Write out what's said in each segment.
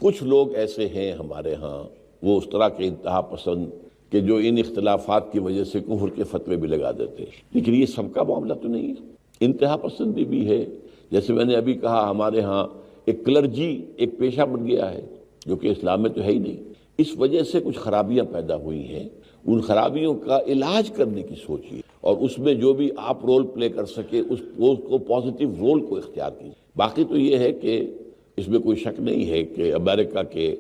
کچھ لوگ ایسے ہیں ہمارے ہاں، وہ اس طرح کے انتہا پسند کہ جو ان اختلافات کی وجہ سے کفر کے فتوے بھی لگا دیتے ہیں، لیکن یہ سب کا معاملہ تو نہیں ہے، انتہا پسندی بھی ہے۔ جیسے میں نے ابھی کہا، ہمارے ہاں ایک کلرجی ایک پیشہ بن گیا ہے جو کہ اسلام میں تو ہے ہی نہیں۔ اس وجہ سے کچھ خرابیاں پیدا ہوئی ہیں، ان خرابیوں کا علاج کرنے کی سوچیے اور اس میں جو بھی آپ رول پلے کر سکے اس کو پازیٹیو رول کو اختیار کیجیے۔ باقی تو یہ ہے کہ اس میں کوئی شک نہیں ہے کہ امریکہ کے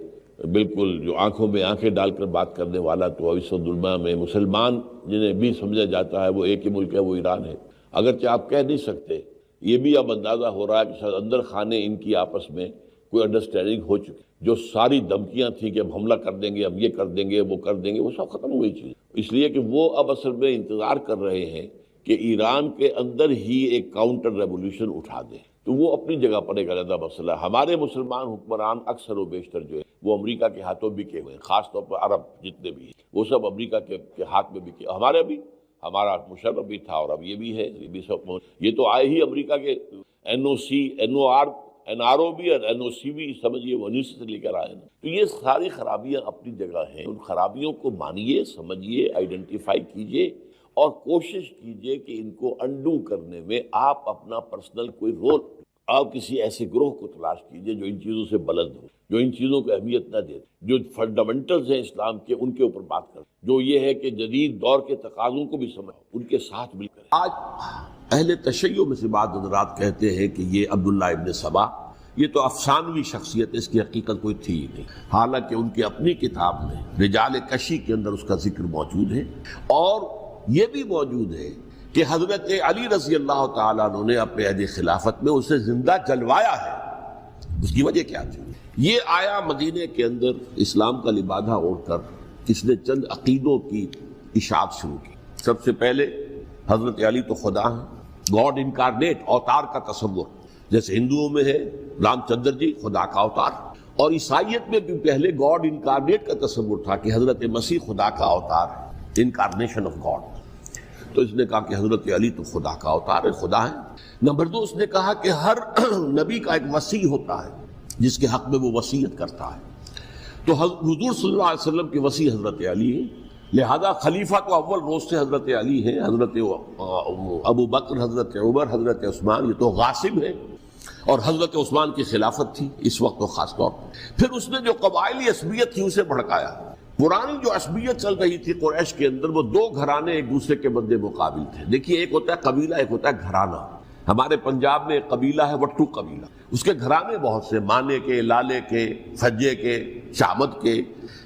بالکل جو آنکھوں میں آنکھیں ڈال کر بات کرنے والا تو اس دنیا میں مسلمان جنہیں بھی سمجھا جاتا ہے وہ ایک ہی ملک ہے، وہ ایران ہے۔ اگرچہ آپ کہہ نہیں سکتے، یہ بھی اب اندازہ ہو رہا ہے کہ شاید اندر خانے ان کی آپس میں کوئی انڈرسٹینڈنگ ہو چکی، جو ساری دھمکیاں تھیں کہ اب حملہ کر دیں گے، اب یہ کر دیں گے، وہ کر دیں گے، وہ سب ختم ہوئی چیز، اس لیے کہ وہ اب اصل میں انتظار کر رہے ہیں کہ ایران کے اندر ہی ایک کاؤنٹر ریولوشن اٹھا دیں، تو وہ اپنی جگہ پر ایک علیحدہ مسئلہ ہے۔ ہمارے مسلمان حکمران اکثر و بیشتر جو ہے وہ امریکہ کے ہاتھوں بکے ہوئے ہیں، خاص طور پر عرب جتنے بھی ہیں وہ سب امریکہ کے ہاتھ میں بکے، ہمارے بھی، ہمارا مشرف بھی تھا اور اب یہ بھی ہے، یہ بھی سب، یہ تو آئے ہی امریکہ کے NRO بھی اور NOC بھی سمجھیے وہیں سے لے کر آئے نا۔ تو یہ ساری خرابیاں اپنی جگہ ہیں، ان خرابیوں کو مانیے، سمجھیے، آئیڈینٹیفائی کیجیے اور کوشش کیجیے کہ ان کو انڈو کرنے میں آپ اپنا پرسنل کوئی رول، آپ کسی ایسے گروہ کو تلاش کیجیے جو ان چیزوں سے بلند ہو، جو ان چیزوں کو اہمیت نہ دے، جو فنڈامنٹلز ہیں اسلام کے ان کے اوپر بات کریں، جو یہ ہے کہ جدید دور کے تقاضوں کو بھی سمجھ ان کے ساتھ مل کر۔ آج اہل تشیع میں سے بعض حضرات کہتے ہیں کہ یہ عبداللہ ابن سبا یہ تو افسانوی شخصیت ہے، اس کی حقیقت کوئی تھی ہی نہیں، حالانکہ ان کی اپنی کتاب میں رجال کشی کے اندر اس کا ذکر موجود ہے، اور یہ بھی موجود ہے کہ حضرت علی رضی اللہ تعالیٰ عنہ نے اپنے عہد خلافت میں اسے زندہ جلوایا ہے۔ اس کی وجہ کیا تھی؟ یہ آیا مدینے کے اندر اسلام کا لبادہ اوڑھ کر اس نے چند عقیدوں کی اشاعت شروع کی۔ سب سے پہلے حضرت علی تو خدا ہیں، گاڈ انکارنیٹ، اوتار کا تصور، جیسے ہندوؤں میں ہے رام چندر جی خدا کا اوتار، اور عیسائیت میں بھی پہلے گاڈ انکارنیٹ کا تصور تھا کہ حضرت مسیح خدا کا اوتار ہے، انکارنیشن آف گاڈ۔ تو اس نے کہا کہ حضرت علی تو خدا کا اوتار ہے، خدا ہے۔ نمبر 2 اس نے کہا کہ ہر نبی کا ایک وصی ہوتا ہے جس کے حق میں وہ وصیت کرتا ہے، تو حضور صلی اللہ علیہ وسلم کے وصی حضرت علی ہیں، لہذا خلیفہ تو اول روز سے حضرت علی ہیں، حضرت ابو بکر، حضرت عمر، حضرت عثمان یہ تو غاصب ہیں، اور حضرت عثمان کی خلافت تھی اس وقت تو خاص طور پر۔ پھر اس نے جو قبائلی عصبیت تھی اسے بھڑکایا۔ پرانی جو عصبیت چل رہی تھی قریش کے اندر، وہ 2 گھرانے ایک دوسرے کے مد مقابل تھے۔ دیکھیے، ایک ہوتا ہے قبیلہ، ایک ہوتا ہے گھرانہ۔ ہمارے پنجاب میں ایک قبیلہ ہے وٹو قبیلہ، اس کے گھرانے بہت سے، مانے کے، لالے کے، فجے کے، شامت کے،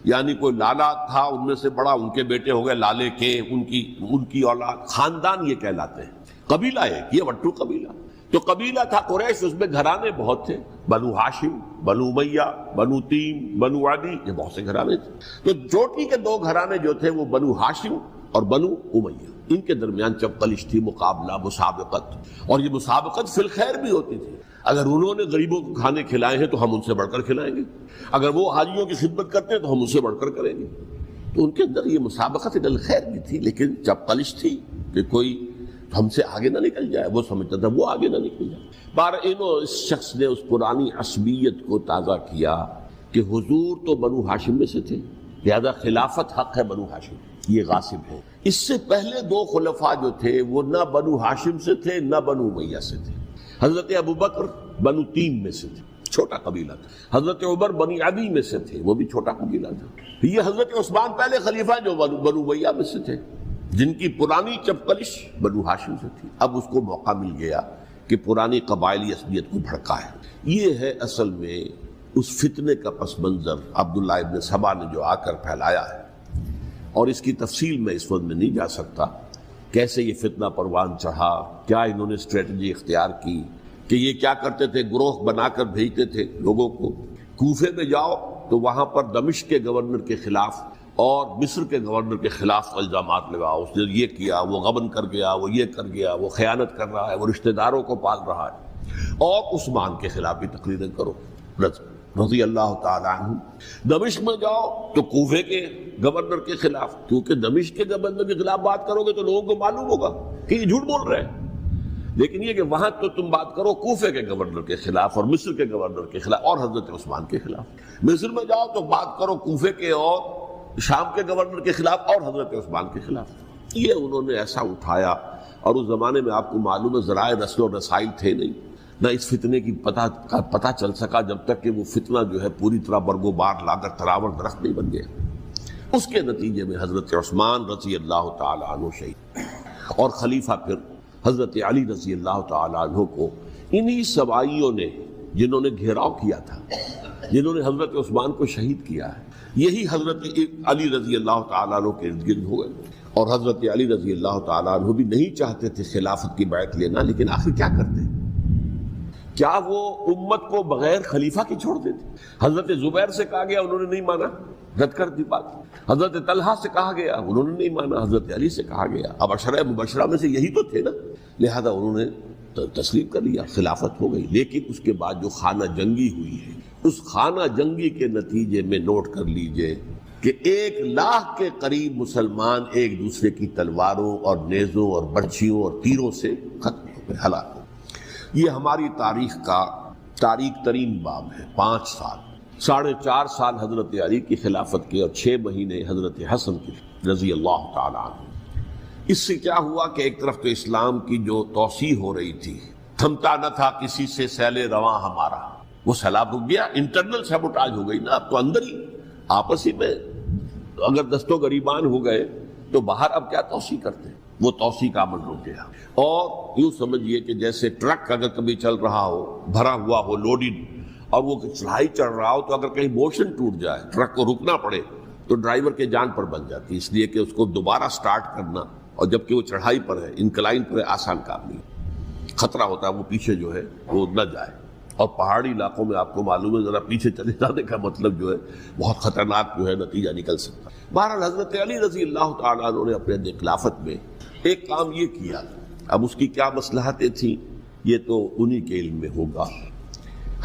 یعنی کوئی لالا تھا ان میں سے بڑا، ان کے بیٹے ہو گئے لالے کے، ان کی اولاد، خاندان یہ کہلاتے ہیں۔ قبیلہ ایک، یہ وٹو قبیلہ۔ تو قبیلہ تھا قریش، اس میں گھرانے بہت تھے، بنو ہاشم، بنو امیہ، بنو تیم، بنو عدی، یہ بہت سے گھرانے تھے۔ تو چوٹی کے 2 گھرانے جو تھے وہ بنو ہاشم اور بنو امیہ، ان کے درمیان چپقلش تھی، مقابلہ، مسابقت، اور یہ مسابقت فی الخیر بھی ہوتی تھی۔ اگر انہوں نے غریبوں کو کھانے کھلائے ہیں تو ہم ان سے بڑھ کر کھلائیں گے، اگر وہ حاجیوں کی خدمت کرتے ہیں تو ہم ان سے بڑھ کر کریں گے۔ تو ان کے اندر یہ مسابقت فی الخیر بھی تھی، لیکن چپقلش تھی کہ کوئی ہم سے آگے نہ نکل جائے، وہ سمجھتا تھا وہ آگے نہ نکل جائے۔ اس شخص نے اس پرانی عصبیت کو تازہ کیا کہ حضور تو بنو ہاشم میں سے تھے، لہذا خلافت حق ہے بنو ہاشم، یہ غاصب ہے۔ اس سے پہلے 2 خلفاء جو تھے وہ نہ بنو ہاشم سے تھے نہ بنو امیہ سے تھے۔ حضرت ابو بکر بنو تیم میں سے تھے، چھوٹا قبیلہ تھا۔ حضرت عمر بنی عدی میں سے تھے، وہ بھی چھوٹا قبیلہ تھا۔ یہ حضرت عثمان پہلے خلیفہ جو بنو امیہ میں سے تھے، جن کی پرانی چپقلش بنو ہاشم سے تھی۔ اب اس کو موقع مل گیا کہ پرانی قبائلی عصبیت کو بھڑکائے۔ یہ ہے اصل میں اس فتنے کا پس منظر عبداللہ ابن سبا نے جو آ کر پھیلایا ہے، اور اس کی تفصیل میں اس وقت میں نہیں جا سکتا، کیسے یہ فتنہ پروان چڑھا، کیا انہوں نے اسٹریٹجی اختیار کی، کہ یہ کیا کرتے تھے، گروہ بنا کر بھیجتے تھے لوگوں کو، کوفے میں جاؤ تو وہاں پر دمشق کے گورنر کے خلاف اور مصر کے گورنر کے خلاف الزامات لگاؤ، اس نے یہ کیا، وہ غبن کر گیا، وہ یہ کر گیا، وہ خیانت کر رہا ہے، وہ رشتہ داروں کو پال رہا ہے، اور عثمان کے خلاف بھی تقریریں کرو رضی اللہ تعالیٰ عنہ۔ دمشق میں جاؤ تو کوفے کے گورنر کے خلاف، کیونکہ دمشق کے گورنر کے خلاف بات کرو گے تو لوگوں کو معلوم ہوگا کہ یہ جھوٹ بول رہے ہیں۔ لیکن یہ کہ وہاں تو تم بات کرو کوفے کے گورنر کے خلاف اور مصر کے گورنر کے خلاف اور حضرت عثمان کے خلاف، مصر میں جاؤ تو بات کرو کوفے کے اور شام کے گورنر کے خلاف اور حضرت عثمان کے خلاف۔ یہ انہوں نے ایسا اٹھایا، اور اس زمانے میں آپ کو معلوم ہے ذرائع نشر و رسائل تھے نہیں، نہ اس فتنے کی پتہ چل سکا جب تک کہ وہ فتنہ جو ہے پوری طرح برگ و بار لا کر تراور درخت نہیں بن گیا۔ اس کے نتیجے میں حضرت عثمان رضی اللہ تعالی عنہ شہید، اور خلیفہ پھر حضرت علی رضی اللہ تعالی عنہ کو انہی سوائیوں نے، جنہوں نے گھیراؤ کیا تھا، جنہوں نے حضرت عثمان کو شہید کیا ہے، یہی حضرت علی رضی اللہ تعالیٰ عنہ کے ارد گرد ہوئے، اور حضرت علی رضی اللہ تعالیٰ عنہ بھی نہیں چاہتے تھے خلافت کی بیعت لینا، لیکن آخر کیا کرتے؟ کیا وہ امت کو بغیر خلیفہ کی چھوڑ دیتے؟ حضرت زبیر سے کہا گیا، انہوں نے نہیں مانا، رد کر دی بات۔ حضرت طلحہ سے کہا گیا، انہوں نے نہیں مانا۔ حضرت علی سے کہا گیا، اب عشرہ مبشرہ میں سے یہی تو تھے نا، لہذا انہوں نے تسلیم کر لیا، خلافت ہو گئی۔ لیکن اس کے بعد جو خانہ جنگی ہوئی ہے، اس خانہ جنگی کے نتیجے میں نوٹ کر لیجئے کہ 1,00,000 کے قریب مسلمان ایک دوسرے کی تلواروں اور نیزوں اور برچھیوں اور تیروں سے ختم ہو گئے، ہلاک ہو گئے۔ یہ ہماری تاریخ کا تاریک ترین باب ہے۔ 5 سال، 4.5 سال حضرت علی کی خلافت کے، اور 6 مہینے حضرت حسن کی رضی اللہ تعالی عنہ۔ اس سے کیا ہوا کہ ایک طرف تو اسلام کی جو توسیع ہو رہی تھی، تھمتا نہ تھا کسی سے سیل رواں ہمارا، وہ سیلاب رک گیا، انٹرنل سیبوٹاج ہو گئی نا، اب تو اندر ہی آپس ہی میں اگر دستوں گریبان ہو گئے تو باہر اب کیا توسیع کرتے، وہ توسیع کا عمل رک گیا۔ اور یوں سمجھیے کہ جیسے ٹرک اگر کبھی چل رہا ہو، بھرا ہوا ہو، لوڈڈ، اور وہ چڑھائی چڑھ رہا ہو، تو اگر کہیں موشن ٹوٹ جائے، ٹرک کو رکنا پڑے، تو ڈرائیور کے جان پر بن جاتی، اس لیے کہ اس کو دوبارہ سٹارٹ کرنا، اور جبکہ وہ چڑھائی پر ہے، انکلائن پر ہے، آسان کام نہیں، خطرہ ہوتا ہے وہ پیچھے جو ہے وہ نہ جائے۔ اور پہاڑی علاقوں میں آپ کو معلوم ہے ذرا پیچھے چلے جانے کا مطلب جو ہے بہت خطرناک جو ہے نتیجہ نکل سکتا ہے۔ بہرحال حضرت علی رضی اللہ تعالیٰ عنہ نے اپنے خلافت میں ایک کام یہ کیا، اب اس کی کیا مصلحتیں تھیں یہ تو انہی کے علم میں ہوگا،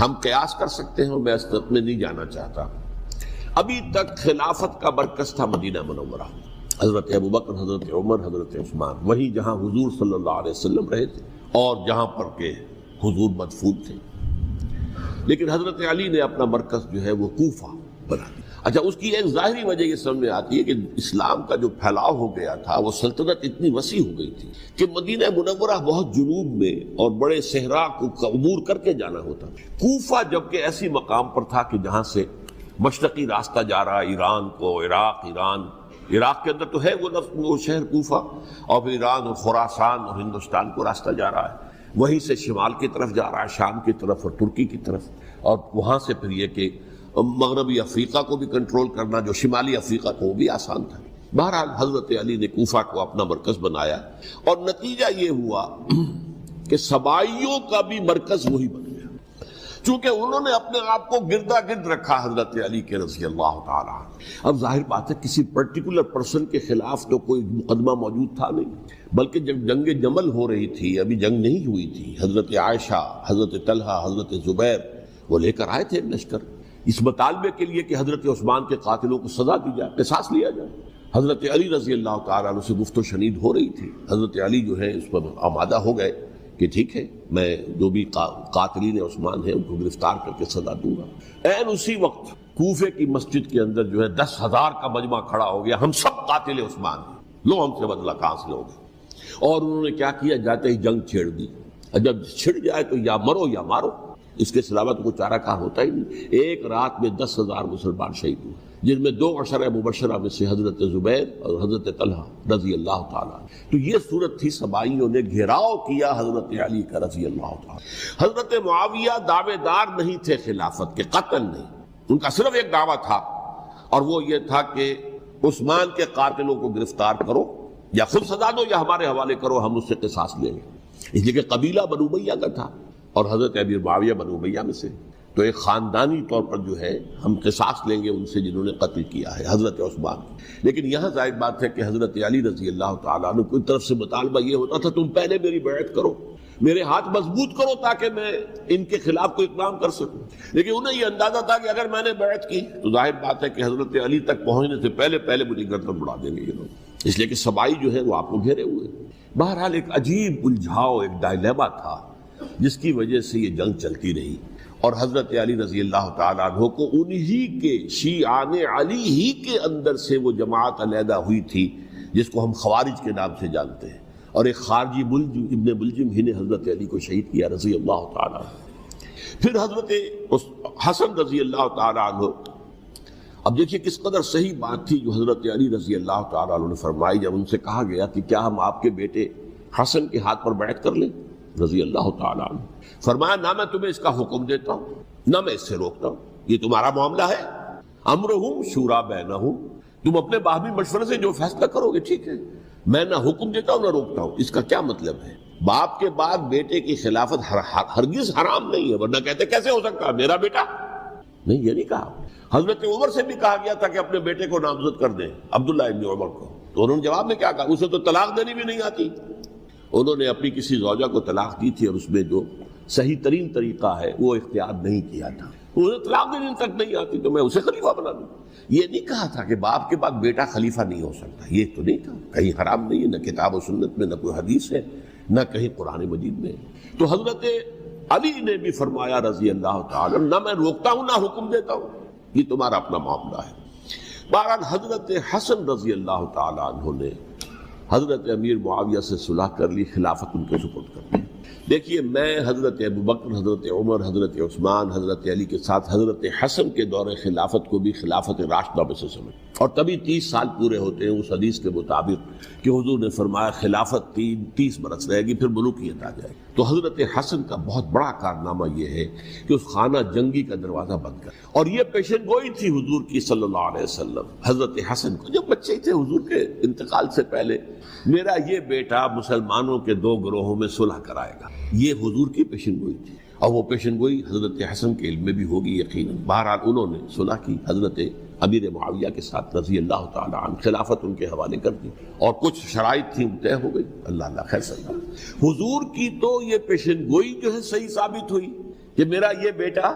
ہم قیاس کر سکتے ہیں، میں اس میں نہیں جانا چاہتا۔ ابھی تک خلافت کا مرکز تھا مدینہ منورہ، حضرت ابوبکر، حضرت عمر، حضرت عثمان، وہی جہاں حضور صلی اللہ علیہ وسلم رہے تھے اور جہاں پر کہ حضور مدفون تھے۔ لیکن حضرت علی نے اپنا مرکز جو ہے وہ کوفہ بنا دیا۔ اچھا، اس کی ایک ظاہری وجہ یہ سمجھ میں آتی ہے کہ اسلام کا جو پھیلاؤ ہو گیا تھا، وہ سلطنت اتنی وسیع ہو گئی تھی کہ مدینہ منورہ بہت جنوب میں اور بڑے صحرا کو عبور کر کے جانا ہوتا تھا۔ کوفہ جبکہ ایسی مقام پر تھا کہ جہاں سے مشرقی راستہ جا رہا ہے ایران کو، عراق کے اندر تو ہے وہ شہر کوفہ، اور پھر ایران اور خراسان اور ہندوستان کو راستہ جا رہا ہے، وہیں سے شمال کی طرف جا رہا ہے، شام کی طرف اور ترکی کی طرف، اور وہاں سے پھر یہ کہ مغربی افریقہ کو بھی کنٹرول کرنا، جو شمالی افریقہ کو، وہ بھی آسان تھا۔ بہرحال حضرت علی نے کوفہ کو اپنا مرکز بنایا، اور نتیجہ یہ ہوا کہ سبائیوں کا بھی مرکز وہی بن گیا، چونکہ انہوں نے اپنے آپ کو گردا گرد رکھا حضرت علی کے رضی اللہ تعالیٰ عنہ۔ اب ظاہر بات ہے کسی پرٹیکولر پرسن کے خلاف تو کوئی مقدمہ موجود تھا نہیں، بلکہ جب جنگ جمل ہو رہی تھی، ابھی جنگ نہیں ہوئی تھی، حضرت عائشہ، حضرت طلحہ، حضرت زبیر وہ لے کر آئے تھے لشکر اس مطالبے کے لیے کہ حضرت عثمان کے قاتلوں کو سزا دی جائے، قصاص لیا جائے۔ حضرت علی رضی اللہ تعالیٰ عنہ سے گفت و شنید ہو رہی تھی، حضرت علی جو ہے اس پر آمادہ ہو گئے کہ ٹھیک ہے، میں جو بھی قاتلین عثمان ہیں ان کو گرفتار کر کے سزا دوں گا۔ عین اسی وقت کوفے کی مسجد کے اندر جو ہے 10,000 کا مجمع کھڑا ہو گیا، ہم سب قاتل عثمان ہیں، لو ہم سے بدلہ کہاں سے لوگے؟ اور انہوں نے کیا کیا، جاتے ہی جنگ چھیڑ دی، جب چھڑ جائے تو یا مرو یا مارو، اس کے علاوہ تو کوئی چارہ کار ہوتا ہی نہیں۔ ایک رات میں 10,000 مسلمان شہید ہوئے، جن میں 2 عشرہ مبشرہ میں سے حضرت زبیر اور حضرت طلحہ رضی اللہ تعالیٰ۔ تو یہ صورت تھی، سبائیوں نے گھیراؤ کیا حضرت علی کا رضی اللہ تعالیٰ۔ حضرت معاویہ دعوے دار نہیں تھے خلافت کے، قطعاً نہیں، ان کا صرف ایک دعویٰ تھا، اور وہ یہ تھا کہ عثمان کے قاتلوں کو گرفتار کرو، یا خود سزا دو یا ہمارے حوالے کرو، ہم اس سے قصاص لیں گے۔ اس لیے کہ قبیلہ بنو امیہ کا تھا، اور حضرت ابی معاویہ بنو امیہ میں سے، تو ایک خاندانی طور پر جو ہے ہم قصاص لیں گے ان سے جنہوں نے قتل کیا ہے حضرت عثمان۔ لیکن یہاں ظاہر بات ہے کہ حضرت علی رضی اللہ تعالیٰ عنہ کی طرف سے مطالبہ یہ ہوتا تھا، تم پہلے میری بیعت کرو، میرے ہاتھ مضبوط کرو تاکہ میں ان کے خلاف کوئی اقدام کر سکوں۔ لیکن انہیں یہ اندازہ تھا کہ اگر میں نے بیعت کی تو ظاہر بات ہے کہ حضرت علی تک پہنچنے سے پہلے مجھے گردن اڑا دیں گے یہ لوگ، اس لیے کہ سبائی جو ہے وہ آپ کو گھیرے ہوئے. بہرحال ایک عجیب الجھاؤ، ایک ڈائلیما تھا جس کی وجہ سے یہ جنگ چلتی رہی، اور حضرت علی رضی اللہ تعالیٰ عنہ کو انہی کے شیعان علی ہی کے اندر سے وہ جماعت علیحدہ ہوئی تھی جس کو ہم خوارج کے نام سے جانتے ہیں، اور ایک خارجی ابن ملجم ہی نے حضرت علی کو شہید کیا رضی اللہ تعالیٰ عنہ. پھر حضرت حسن رضی اللہ تعالیٰ عنہ، اب دیکھیے کس قدر صحیح بات تھی جو حضرت علی رضی اللہ تعالیٰ عنہ نے فرمائی جب ان سے کہا گیا کہ کیا ہم آپ کے بیٹے حسن کے ہاتھ پر بیعت کر لیں رضی اللہ تعالیٰ عنہ. فرمایا نہ میں تمہیں اس کا حکم دیتا ہوں نہ میں اس سے روکتا ہوں، یہ تمہارا معاملہ ہے. امرہم شورا بینہم، تم اپنے باہمی مشورے سے جو فیصلہ کرو گے ٹھیک ہے، میں نہ حکم دیتا ہوں نہ روکتا ہوں. اس کا کیا مطلب ہے؟ باپ کے بعد بیٹے کی خلافت ہرگز حرام نہیں ہے، ورنہ کہتے کیسے ہو سکتا ہے میرا بیٹا؟ نہیں، یہ نہیں کہا. حضرت عمر سے بھی کہا گیا تھا کہ اپنے بیٹے کو نامزد کر دیں، عبداللہ ابن عمر کو، تو انہوں نے جواب میں کیا کہا؟ اسے تو طلاق دینی بھی نہیں آتی. انہوں نے اپنی کسی زوجہ کو طلاق دی تھی اور اس میں جو صحیح ترین طریقہ ہے وہ اختیار نہیں کیا تھا. اسے طلاق دینے تک نہیں آتی تو میں اسے خلیفہ بنا دوں. یہ نہیں کہا تھا کہ باپ کے بعد بیٹا خلیفہ نہیں ہو سکتا، یہ تو نہیں تھا. کہیں حرام نہیں ہے، نہ کتاب و سنت میں، نہ کوئی حدیث ہے، نہ کہیں قرآن مجید میں. تو حضرت علی نے بھی فرمایا رضی اللہ تعالی نہ میں روکتا ہوں نہ حکم دیتا ہوں، یہ تمہارا اپنا معاملہ ہے. بہرحال حضرت حسن رضی اللہ تعالی عنہ نے حضرت امیر معاویہ سے صلح کر لی، خلافت ان کے سپرد کر دی. دیکھیے میں حضرت ابوبکر، حضرت عمر، حضرت عثمان، حضرت علی کے ساتھ حضرت حسن کے دور خلافت کو بھی خلافت راشدہ میں سے سمجھ، اور تبھی 30 سال پورے ہوتے ہیں اس حدیث کے مطابق کہ حضور نے فرمایا خلافت 30 برس رہے گی پھر ملوکیت آ جائے گی. تو حضرت حسن کا بہت بڑا کارنامہ یہ ہے کہ اس خانہ جنگی کا دروازہ بند کر، اور یہ پیشن گوئی تھی حضور کی صلی اللہ علیہ وسلم. حضرت حسن کو جب بچے تھے حضور کے انتقال سے پہلے، میرا یہ بیٹا مسلمانوں کے 2 گروہوں میں صلح کرائے گا، یہ حضور کی پیشن گوئی تھی، اور وہ پیشن گوئی حضرت حسن کے علم میں بھی ہوگی یقیناً. بہرحال انہوں نے صلح کی حضرت امیر معاویہ کے ساتھ رضی اللہ تعالی عنہ، خلافت ان کے حوالے کر دی، اور کچھ شرائط تھیں طے ہو گئی. اللہ خیر صلی اللہ. حضور کی تو یہ پیشن گوئی جو ہے صحیح ثابت ہوئی کہ میرا یہ بیٹا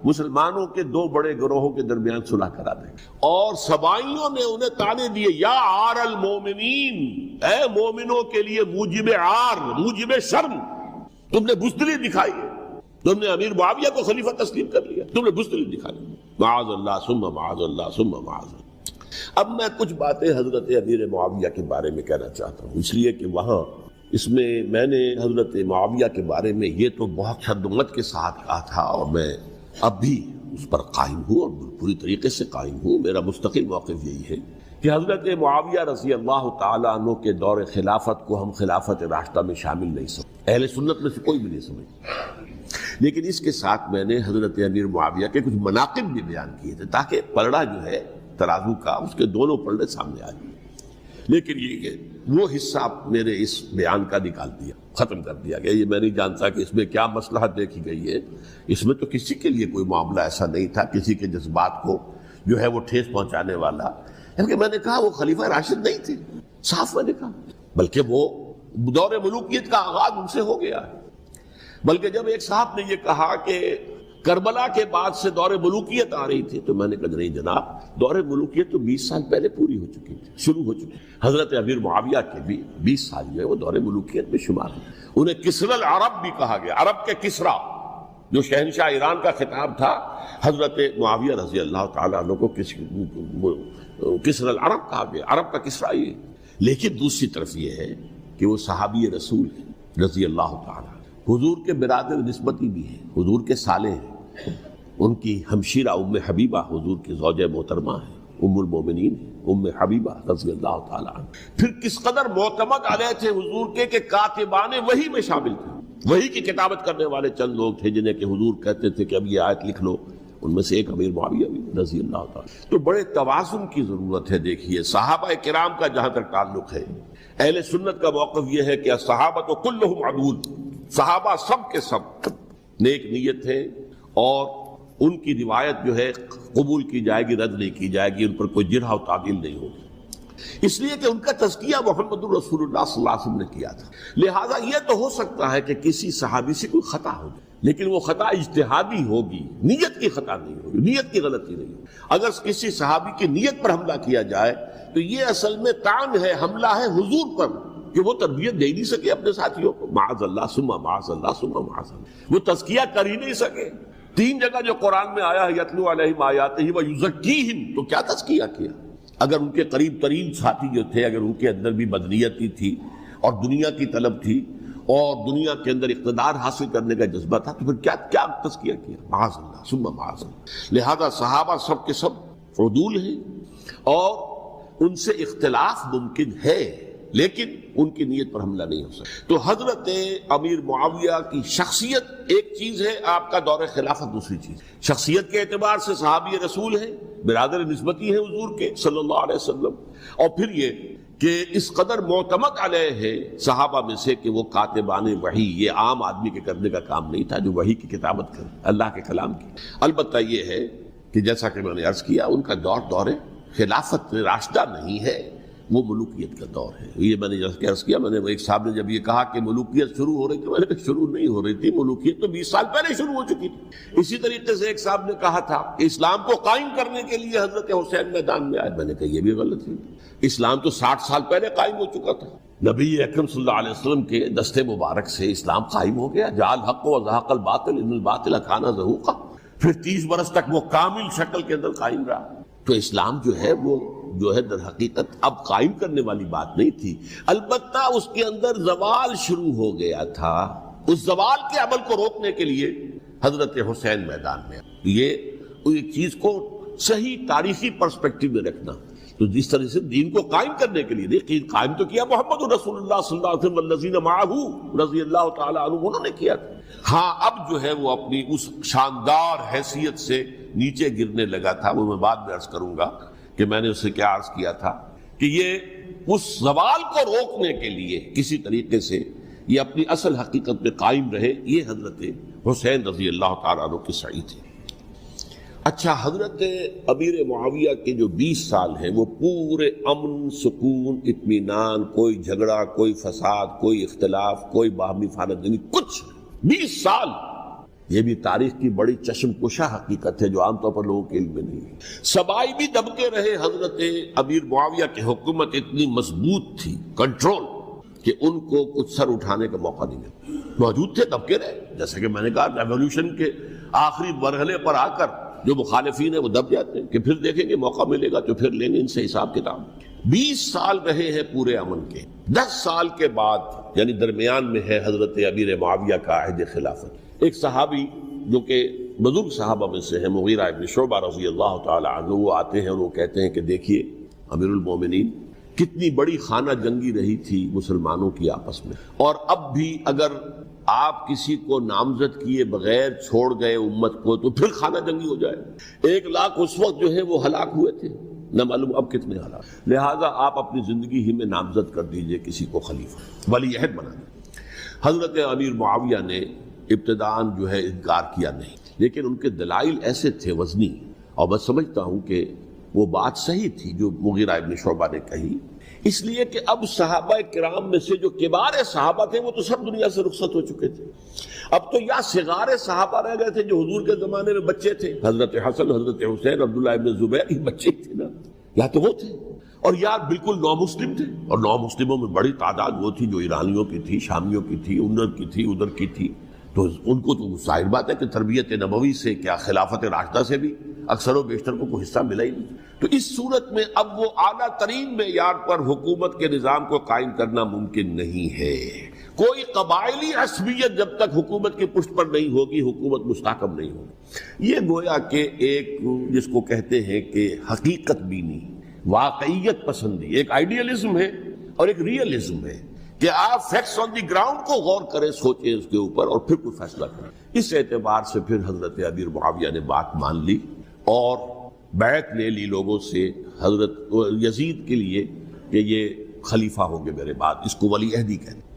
مسلمانوں کے 2 بڑے گروہوں کے درمیان صلح کرا دے. اور سبائیوں نے انہیں تانے دیے، یا عار المومنین، اے مومنوں کے لیے موجب عار، موجب شرم، تم نے بزدلی دکھائی ہے، تم نے امیر معاویہ کو خلیفہ تسلیم کر لیا، تم نے بزدلی دکھائی. معاذ اللہ ثم معاذ اللہ ثم معاذ اللہ. اب میں کچھ باتیں حضرت امیر معاویہ کے بارے میں کہنا چاہتا ہوں، اس لیے کہ وہاں اس میں نے حضرت معاویہ کے بارے میں یہ تو بہت شدت کے ساتھ کہا تھا، اور میں اب بھی اس پر قائم ہوں اور پوری طریقے سے قائم ہوں. میرا مستقل موقف یہی ہے کہ حضرت معاویہ رضی اللہ تعالیٰ عنہ کے دور خلافت کو ہم خلافت راشدہ میں شامل نہیں سمجھتے، اہل سنت میں سے کوئی بھی نہیں سمجھتا. لیکن اس کے ساتھ میں نے حضرت امیر معاویہ کے کچھ مناقب بھی بیان کیے تھے تاکہ پلڑا جو ہے ترازو کا اس کے دونوں پلڑے سامنے آئے. لیکن یہ کہ وہ حصہ میرے اس بیان کا نکال دیا، ختم کر دیا گیا. یہ میں نہیں جانتا کہ اس میں کیا مصلحت دیکھی گئی ہے. اس میں تو کسی کے لیے کوئی معاملہ ایسا نہیں تھا کسی کے جذبات کو جو ہے وہ ٹھیس پہنچانے والا، کیونکہ میں نے کہا وہ خلیفہ راشد نہیں تھے، صاف میں نے کہا، بلکہ وہ دور ملوکیت کا آغاز ان سے ہو گیا ہے. بلکہ جب ایک صاحب نے یہ کہا کہ کربلا کے بعد سے دور ملوکیت آ رہی تھی، تو میں نے کہا نہیں جناب، دور ملوکیت تو 20 سال پہلے پوری ہو چکی تھی، شروع ہو چکی. حضرت امیر معاویہ کے بھی 20 سال جو ہے وہ دور ملوکیت میں شمار ہیں. انہیں کسری العرب بھی کہا گیا، عرب کے کسریٰ جو شہنشاہ ایران کا خطاب تھا، حضرت معاویہ رضی اللہ تعالیٰ عنہ کو کسری العرب کہا گیا، عرب کا کسریٰ یہ. لیکن دوسری طرف یہ ہے کہ وہ صحابی رسول ہیں رضی اللہ تعالیٰ، حضور کے برادر نسبتی بھی ہیں، حضور کے سالے ہیں. ان کی ہمشیرہ ام حبیبہ حضور کی زوجہ محترمہ ہیں، ام المومنین ہیں ام حبیبہ رضی اللہ تعالیٰ عنہ. پھر کس قدر معتمد علیہ تھے حضور کے کہ کاتبان وحی میں شامل تھے. وحی کی کتابت کرنے والے چند لوگ تھے جنہیں کہ حضور کہتے تھے کہ اب یہ آیت لکھ لو، ان میں سے ایک امیر معاویہ بھی رضی اللہ تعالیٰ. تو بڑے توازن کی ضرورت ہے. دیکھیے صحابہ کرام کا جہاں تک تعلق ہے، اہل سنت کا موقف یہ ہے کہ صحابہ کلہم عدول، صحابہ سب کے سب نیک نیت ہے، اور ان کی روایت جو ہے قبول کی جائے گی، رد نہیں کی جائے گی، ان پر کوئی جرح و تعدیل نہیں ہوگی، اس لیے کہ ان کا تزکیہ محمد رسول اللہ صلی اللہ علیہ وسلم نے کیا تھا. لہٰذا یہ تو ہو سکتا ہے کہ کسی صحابی سے کوئی خطا ہو جائے، لیکن وہ خطا اجتہادی ہوگی، نیت کی خطا نہیں ہوگی، نیت کی غلطی نہیں ہوگی۔ اگر کسی صحابی کی نیت پر حملہ کیا جائے تو یہ اصل میں طعن ہے، حملہ ہے حضور پر کہ وہ تربیت دے نہیں سکے اپنے ساتھیوں کو، معاذ اللہ ثم معاذ اللہ ثم معاذ اللہ، وہ تزکیہ کر ہی نہیں سکے۔ 3 جگہ جو قرآن میں آیا ہے یتلو علیہم آیاتہ ویزکیہم، تو کیا تزکیہ کیا؟ اگر ان کے قریب ترین ساتھی جو تھے، اگر ان کے اندر بھی بدنیتی تھی اور دنیا کی طلب تھی اور دنیا کے اندر اقتدار حاصل کرنے کا جذبہ تھا، تو پھر کیا تزکیہ کیا؟ معاذ اللہ ثم معاذ اللہ۔ لہذا صحابہ سب کے سب عدول ہیں اور ان سے اختلاف ممکن ہے، لیکن ان کی نیت پر حملہ نہیں ہو سکتا۔ تو حضرت امیر معاویہ کی شخصیت ایک چیز ہے، آپ کا دور خلافت دوسری چیز۔ شخصیت کے اعتبار سے صحابی رسول ہیں، برادر نسبتی ہیں حضور کے صلی اللہ علیہ وسلم، اور پھر یہ کہ اس قدر معتمد علیہ ہے صحابہ میں سے کہ وہ کاتبان وحی، یہ عام آدمی کے کرنے کا کام نہیں تھا جو وحی کی کتابت کرے، اللہ کے کلام کی۔ البتہ یہ ہے کہ جیسا کہ میں نے عرض کیا، ان کا دور خلافت راشدہ نہیں ہے، وہ ملوکیت کا دور ہے۔ یہ میں نے جیسا عرض کیا، میں نے ایک صاحب نے جب یہ کہا کہ ملوکیت شروع ہو رہی تھی، میں نے کہا شروع نہیں ہو رہی تھی، ملوکیت تو 20 سال پہلے شروع ہو چکی تھی۔ اسی طریقے سے ایک صاحب نے کہا تھا کہ اسلام کو قائم کرنے کے لیے حضرت حسین میدان میں آئے، میں نے کہا یہ بھی غلط ہے، اسلام تو 60 سال پہلے قائم ہو چکا تھا، نبی اکرم صلی اللہ علیہ وسلم کے دست مبارک سے اسلام قائم ہو گیا، جاء الحق وزهق الباطل ان الباطل کان زہوقا، پھر 30 برس تک وہ کامل شکل کے اندر قائم رہا۔ تو اسلام جو ہے وہ در حقیقت اب قائم کرنے والی بات نہیں تھی، البتہ اس کے اندر زوال شروع ہو گیا تھا، اس زوال کے عمل کو روکنے کے لیے حضرت حسین میدان میں۔ یہ ایک چیز کو صحیح تاریخی پرسپیکٹو میں رکھنا، تو جس طرح سے دین کو قائم کرنے کے لیے نہیں، قائم تو کیا محمد رسول اللہ صلی اللہ علیہ وسلم والذین معہ رضی اللہ تعالی عنہ، انہوں نے کیا تھا۔ ہاں اب جو ہے وہ اپنی اس شاندار حیثیت سے نیچے گرنے لگا تھا، وہ میں بعد میں عرض کروں گا کہ میں نے اسے کیا عرض کیا تھا کہ یہ اس زوال کو روکنے کے لیے کسی طریقے سے یہ اپنی اصل حقیقت میں قائم رہے، یہ حضرت حسین رضی اللہ تعالیٰ عنہ کی سعی تھی۔ اچھا، حضرت امیر معاویہ کے جو 20 سال ہیں وہ پورے امن، سکون، اطمینان، کوئی جھگڑا، کوئی فساد، کوئی اختلاف، کوئی باہمی فانت جنگی، کچھ 20 سال، یہ بھی تاریخ کی بڑی چشم کشا حقیقت ہے جو عام طور پر لوگوں کے علم میں نہیں ہے۔ سبائی بھی دبکے رہے، حضرت امیر معاویہ کی حکومت اتنی مضبوط تھی، کنٹرول، کہ ان کو کچھ سر اٹھانے کا موقع نہیں ملا، موجود تھے، دبکے رہے۔ جیسا کہ میں نے کہا، ریولوشن کے آخری مرحلے پر آ کر جو مخالفین ہیں وہ دب جاتے ہیں کہ پھر دیکھیں گے موقع ملے گا تو پھر لیں گے ان سے حساب کتاب۔ 20 سال رہے ہیں پورے امن کے، 10 سال کے بعد یعنی درمیان میں ہے حضرت امیر معاویہ کا عہد خلافت۔ ایک صحابی جو کہ بزرگ صحابہ میں سے ہیں، مغیرہ ابن شعبہ رضی اللہ تعالی عنہ، وہ آتے ہیں اور وہ کہتے ہیں کہ دیکھیے امیر المومنین، کتنی بڑی خانہ جنگی رہی تھی مسلمانوں کی آپس میں، اور اب بھی اگر آپ کسی کو نامزد کیے بغیر چھوڑ گئے امت کو تو پھر خانہ جنگی ہو جائے۔ 1 لاکھ اس وقت جو ہے وہ ہلاک ہوئے تھے، نہ معلوم اب کتنے ہلاک، لہٰذا آپ اپنی زندگی ہی میں نامزد کر دیجئے کسی کو خلیفہ، ولی عہد بنا دیں۔ حضرت امیر معاویہ نے ابتداءً جو ہے انکار کیا نہیں، لیکن ان کے دلائل ایسے تھے وزنی، اور میں سمجھتا ہوں کہ وہ بات صحیح تھی جو مغیرہ ابن شعبہ نے کہی، اس لیے کہ اب صحابہ کرام میں سے جو کبار صحابہ تھے وہ تو سب دنیا سے رخصت ہو چکے تھے، اب تو یا صغار صحابہ رہ گئے تھے جو حضور کے زمانے میں بچے تھے، حضرت حسن، حضرت حسین، عبداللہ ابن زبیر، یہ بچے تھے نا، یا تو وہ تھے، اور یا بالکل نو مسلم تھے، اور نو مسلموں میں بڑی تعداد وہ تھی جو ایرانیوں کی تھی، شامیوں کی تھی، ادھر کی تھی، ادھر کی تھی، تو ان کو تو ظاہر بات ہے کہ تربیت نبوی سے کیا خلافت راشدہ سے بھی اکثر و بیشتر کو کوئی حصہ ملا ہی نہیں۔ تو اس صورت میں اب وہ اعلیٰ ترین معیار پر حکومت کے نظام کو قائم کرنا ممکن نہیں ہے۔ کوئی قبائلی عصبیت جب تک حکومت کی پشت پر نہیں ہوگی، حکومت مستحکم نہیں ہوگی۔ یہ گویا کہ ایک جس کو کہتے ہیں کہ حقیقت بینی، واقعیت پسندی، ایک آئیڈیلزم ہے اور ایک ریئلزم ہے کہ آپ فیکٹس آن دی گراؤنڈ کو غور کریں، سوچیں اس کے اوپر اور پھر کوئی فیصلہ کریں۔ اس اعتبار سے پھر حضرت امیر معاویہ نے بات مان لی اور بیعت لے لی لوگوں سے حضرت یزید کے لیے کہ یہ خلیفہ ہوں گے میرے بعد، اس کو ولی عہدی کہتے ہیں۔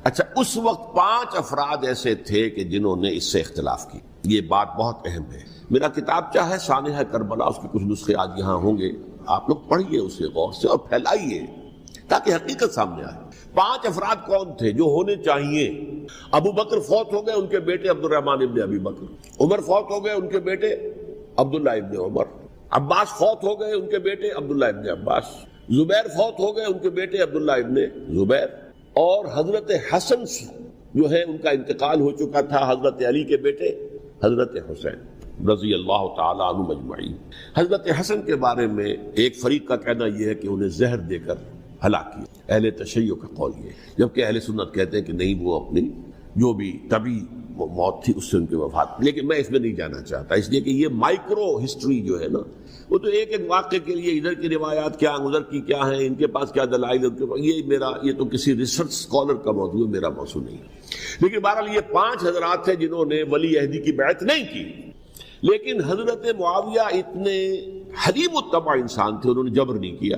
اچھا، اس وقت 5 افراد ایسے تھے کہ جنہوں نے اس سے اختلاف کی، یہ بات بہت اہم ہے۔ میرا کتابچہ ہے سانحہ کربلا، اس کے کچھ نسخے آج یہاں ہوں گے، آپ لوگ پڑھیے اسے غور سے اور پھیلائیے تاکہ حقیقت سامنے آئے۔ 5 افراد کون تھے جو ہونے چاہیے؟ ابو بکر فوت ہو گئے، ان کے بیٹے عبد الرحمن ابن ابی بکر۔ عمر فوت ہو گئے، ان کے بیٹے عبداللہ ابن عمر۔ عباس فوت ہو گئے، ان کے بیٹے عبداللہ ابن عباس۔ زبیر فوت ہو گئے، ان کے بیٹے عبداللہ ابن زبیر۔ اور حضرت حسن جو ہے ان کا انتقال ہو چکا تھا، حضرت علی کے بیٹے حضرت حسین رضی اللہ تعالی عنہ مجمعین۔ حضرت حسن کے بارے میں ایک فریق کا کہنا یہ ہے کہ انہیں زہر دے کر ہلاک کیا، اہل تشیع کا قول یہ، جبکہ اہل سنت کہتے ہیں کہ نہیں، وہ اپنی جو بھی طبی موت تھی اس سے ان کی وفات۔ لیکن میں اس میں نہیں جانا چاہتا، اس لیے کہ یہ مائکرو ہسٹری جو ہے نا، وہ تو ایک ایک واقعے کے لیے ادھر کی روایات کیا، ادھر کی کیا ہیں، ان کے پاس کیا دلائل، یہ تو کسی ریسرچ اسکالر کا موضوع ہے، میرا موضوع نہیں ہے۔ لیکن بہرحال یہ 5 حضرات تھے جنہوں نے ولی عہدی کی بیعت نہیں کی، لیکن حضرت معاویہ اتنے حلیم الطبع انسان تھے، انہوں نے جبر نہیں کیا،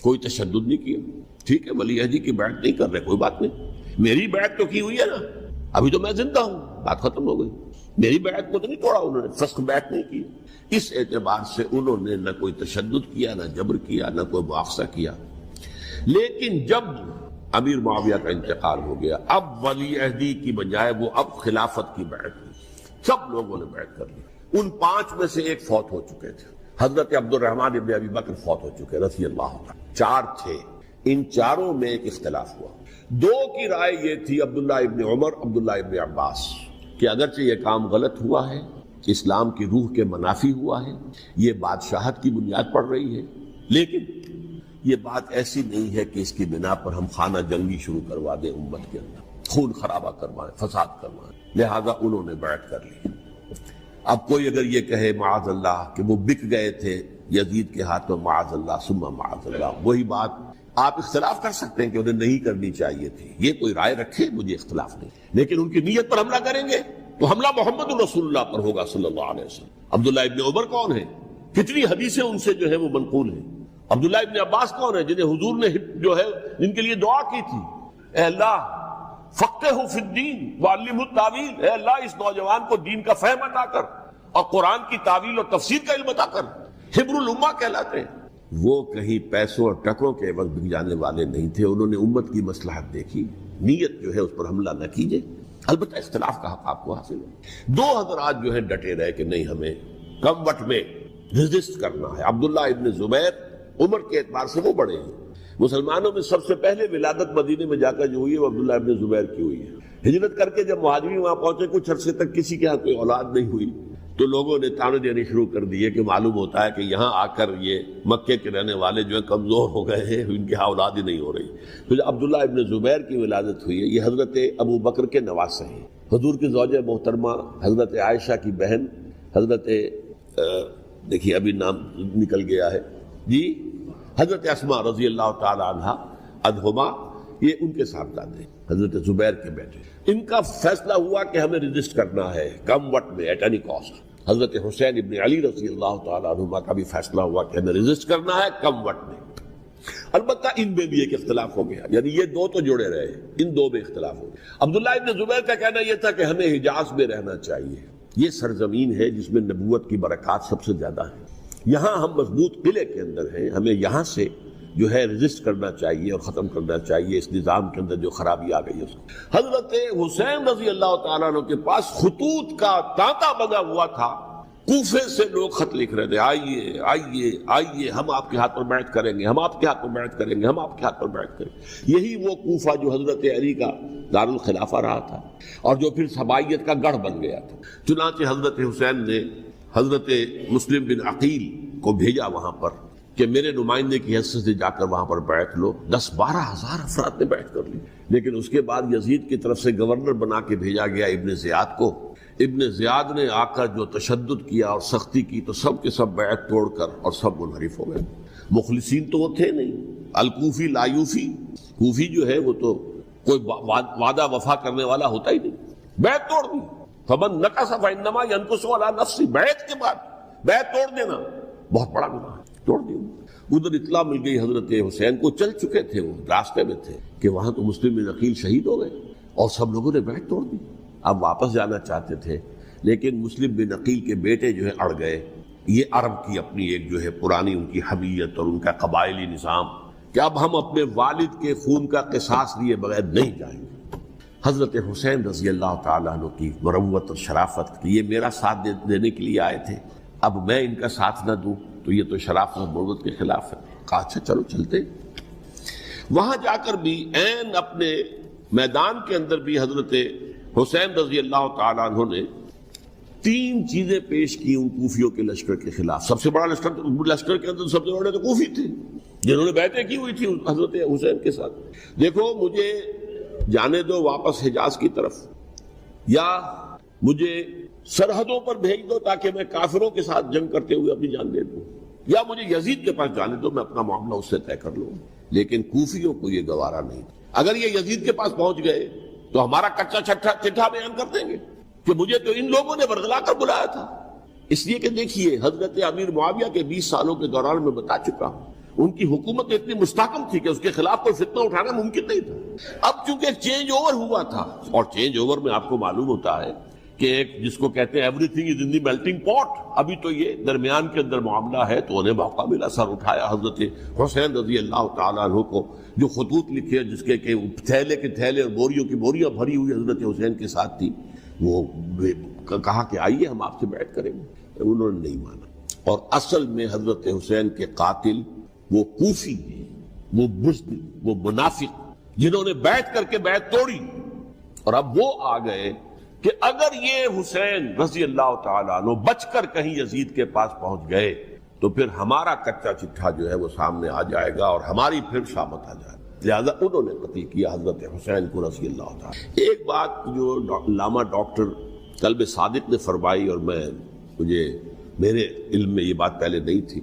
کوئی تشدد نہیں کیا۔ ٹھیک ہے، ولی عہدی کی بیعت نہیں کر رہے، کوئی بات نہیں، میری بیعت تو کی ہوئی ہے نا، ابھی تو میں زندہ ہوں، بات ختم ہو گئی، میری بیعت کو تو نہیں توڑا انہوں نے، فسخ بیعت نہیں کی۔ اس اعتبار سے انہوں نے نہ کوئی تشدد کیا، نہ جبر کیا، نہ کوئی مواخذہ کیا۔ لیکن جب امیر معاویہ کا انتقال ہو گیا، اب ولی عہدی کی بجائے وہ اب خلافت کی بیعت کی، سب لوگوں نے بیعت کر لی۔ ان 5 میں سے ایک فوت ہو چکے تھے، حضرت عبد الرحمن ابن ابی بکر فوت ہو چکے رضی اللہ عنہ۔ 4 تھے، ان 4 میں ایک اختلاف ہوا۔ 2 کی رائے یہ تھی، عبداللہ ابن عمر، عبداللہ ابن عباس، کہ اگرچہ یہ کام غلط ہوا ہے، اسلام کی روح کے منافی ہوا ہے، یہ بادشاہت کی بنیاد پڑ رہی ہے، لیکن یہ بات ایسی نہیں ہے کہ اس کی بنا پر ہم خانہ جنگی شروع کروا دیں، امت کے اندر خون خرابہ کروائیں، فساد کروائیں۔ لہذا انہوں نے بیعت کر لی۔ اب کوئی اگر یہ کہے معاذ اللہ کہ وہ بک گئے تھے یزید کے ہاتھ میں، معاذ اللہ ثم معاذ اللہ، وہی بات آپ اختلاف کر سکتے ہیں کہ انہیں نہیں کرنی چاہیے تھی، یہ کوئی رائے رکھے، مجھے اختلاف نہیں، لیکن ان کی نیت پر حملہ کریں گے تو حملہ محمد رسول اللہ پر ہوگا صلی اللہ علیہ وسلم۔ عبداللہ ابن عمر کون ہے؟ کتنی حدیثیں ان سے جو ہے وہ منقول ہیں۔ عبداللہ ابن عباس کون ہے؟ جنہیں حضور نے جو ہے جن کے لیے دعا کی تھی، اے اللہ فقہہ فی الدین وعلمہ التاویل، اے اللہ اس نوجوان کو دین کا فہم عطا کر اور قرآن کی تعویل اور تفسیر کا علم عطا کر، حبر الامہ کہلاتے ہیں۔ وہ کہیں پیسوں اور ٹکوں کے عوض بک جانے والے نہیں تھے، انہوں نے امت کی مصلحت دیکھی، نیت جو ہے اس پر حملہ نہ کیجیے، البتہ اختلاف کا حق آپ کو حاصل ہے۔ 2 حضرات جو ہے ڈٹے رہے کہ نہیں، ہمیں کم وقت میں ریزسٹ کرنا ہے۔ عبداللہ ابن زبیر عمر کے اعتبار سے وہ بڑے ہیں، مسلمانوں میں سب سے پہلے ولادت مدینے میں جا کر جو ہوئی ہے وہ عبداللہ ابن زبیر کی ہوئی ہے۔ ہجرت کر کے جب مہاجرین وہاں پہنچے، کچھ عرصے تک کسی کے ہاں کوئی اولاد نہیں ہوئی، تو لوگوں نے تانے دینے شروع کر دیے کہ معلوم ہوتا ہے کہ یہاں آ کر یہ مکے کے رہنے والے جو ہیں کمزور ہو گئے ہیں، ان کے ہاں اولاد ہی نہیں ہو رہی۔ پھر عبداللہ ابن زبیر کی ولادت ہوئی ہے، یہ حضرت ابو بکر کے نواسے ہیں، حضور کی زوجہ محترمہ حضرت عائشہ کی بہن، حضرت دیکھیے ابھی نام نکل گیا ہے جی، حضرت اسماء رضی اللہ تعالی عنہ عنہما، یہ ان کے صاحبزادے حضرت زبیر کے بیٹے۔ ان کا فیصلہ ہوا کہ ہمیں رجسٹ کرنا ہے کم وقت میں، ایٹ اینی کاسٹ۔ حضرت حسین ابن علی رضی اللہ تعالی عنہما کا بھی فیصلہ ہوا کہ ہمیں رجسٹ کرنا ہے کم وقت میں۔ البتہ ان میں بھی ایک اختلاف ہو گیا، یعنی یہ 2 تو جڑے رہے، ان 2 میں اختلاف ہو گیا۔ عبداللہ ابن زبیر کا کہنا یہ تھا کہ ہمیں حجاز میں رہنا چاہیے، یہ سرزمین ہے جس میں نبوت کی برکات سب سے زیادہ ہیں، یہاں ہم مضبوط قلعے کے اندر ہیں، ہمیں یہاں سے جو ہے رجسٹ کرنا چاہیے اور ختم کرنا چاہیے اس نظام کے اندر جو خرابی آ گئی ہے اس کو۔ حضرت حسین رضی اللہ تعالیٰ عنہ کے پاس خطوط کا تانتا بنا ہوا تھا، کوفے سے لوگ خط لکھ رہے تھے، آئیے آئیے آئیے، ہم آپ کے ہاتھ پر بیعت کریں گے، ہم آپ کے ہاتھ پر بیعت کریں گے، ہم آپ کے ہاتھ پر بیعت کریں گے۔ یہی وہ کوفہ جو حضرت علی کا دارالخلافہ رہا تھا اور جو پھر سبائیت کا گڑھ بن گیا تھا۔ چنانچہ حضرت حسین نے حضرت مسلم بن عقیل کو بھیجا وہاں پر کہ میرے نمائندے کی حیثیت سے جا کر وہاں پر بیعت لو۔ 10-12 ہزار افراد نے بیعت کر لی، لیکن اس کے بعد یزید کی طرف سے گورنر بنا کے بھیجا گیا ابن زیاد کو۔ ابن زیاد نے آ کر جو تشدد کیا اور سختی کی تو سب کے سب بیعت توڑ کر اور سب منحرف ہو گئے۔ مخلصین تو وہ تھے نہیں، الکوفی لایوفی، کوفی جو ہے وہ تو کوئی وعدہ وفا کرنے والا ہوتا ہی نہیں، بیعت توڑ دی۔ فمن نقص فانما ينقص على نفسه، بیعت کے بعد بیعت توڑ دینا بہت بڑا گناہ ہے، توڑ دی۔ ادھر اطلاع مل گئی حضرت حسین کو، چل چکے تھے، وہ راستے میں تھے کہ وہاں تو مسلم بن عقیل شہید ہو گئے اور سب لوگوں نے بیعت توڑ دی۔ اب واپس جانا چاہتے تھے، لیکن مسلم بن عقیل کے بیٹے جو ہے اڑ گئے۔ یہ عرب کی اپنی ایک جو ہے پرانی ان کی حمیت اور ان کا قبائلی نظام کہ اب ہم اپنے والد کے خون کا قصاص لیے بغیر نہیں جائیں گے۔ حضرت حسین رضی اللہ تعالیٰ عنہ کی مروت اور شرافت، یہ میرا ساتھ دینے کے لیے آئے تھے، اب میں ان کا ساتھ نہ دوں تو یہ تو شرافت اور مروت کے خلاف ہے۔ کہا اچھا چلو چلتے۔ وہاں جا کر بھی عین اپنے میدان کے اندر بھی حضرت حسین رضی اللہ تعالیٰ عنہ نے 3 چیزیں پیش کی ان کوفیوں کے لشکر کے خلاف۔ سب سے بڑا لشکر کے اندر سب سے بڑے تو کوفی تھے جنہوں نے بیعتیں کی ہوئی تھی حضرت حسین کے ساتھ۔ دیکھو مجھے جانے دو واپس حجاز کی طرف، یا مجھے سرحدوں پر بھیج دو تاکہ میں کافروں کے ساتھ جنگ کرتے ہوئے اپنی جان دے دوں، یا مجھے یزید کے پاس جانے دو، میں اپنا معاملہ اس سے طے کر لوں۔ لیکن کوفیوں کو یہ گوارا نہیں تھا۔ اگر یہ یزید کے پاس پہنچ گئے تو ہمارا کچا چٹھا بیان کر دیں گے کہ مجھے تو ان لوگوں نے برگلا کر بلایا تھا۔ اس لیے کہ دیکھیے حضرت امیر معاویہ کے 20 سالوں کے دوران میں بتا چکا ہوں، ان کی حکومت اتنی مستحکم تھی کہ اس کے خلاف کوئی فتنہ اٹھانا ممکن نہیں تھا۔ اب چونکہ ایک چینج اوور ہوا تھا، اور چینج اوور میں آپ کو معلوم ہوتا ہے کہ ایک جس کو کہتے ہیں every thing is in the melting پاٹ، ابھی تو یہ درمیان کے اندر معاملہ ہے، تو انہیں موقع ملا، سر اٹھایا حضرت حسین رضی اللہ تعالیٰ عنہ کو، جو خطوط لکھے جس کے کہ تھیلے کے تھیلے اور بوریوں کی بوریاں بھری ہوئی حضرت حسین کے ساتھ تھی، وہ کہا کہ آئیے ہم آپ سے بیعت کریں گے، انہوں نے نہیں مانا۔ اور اصل میں حضرت حسین کے قاتل وہ کوفی ہیں، وہ بزدل، وہ منافق، جنہوں نے بیعت کر کے بیعت توڑی، اور اب وہ آ گئے کہ اگر یہ حسین رضی اللہ تعالیٰ عنہ بچ کر کہیں یزید کے پاس پہنچ گئے تو پھر ہمارا کچا چٹھا جو ہے وہ سامنے آ جائے گا اور ہماری پھر شامت آ جائے گا، لہذا انہوں نے قتل کیا حضرت حسین کو رضی اللہ تعالیٰ۔ ایک بات جو علامہ ڈاکٹر قلب صادق نے فرمائی، اور مجھے میرے علم میں یہ بات پہلے نہیں تھی،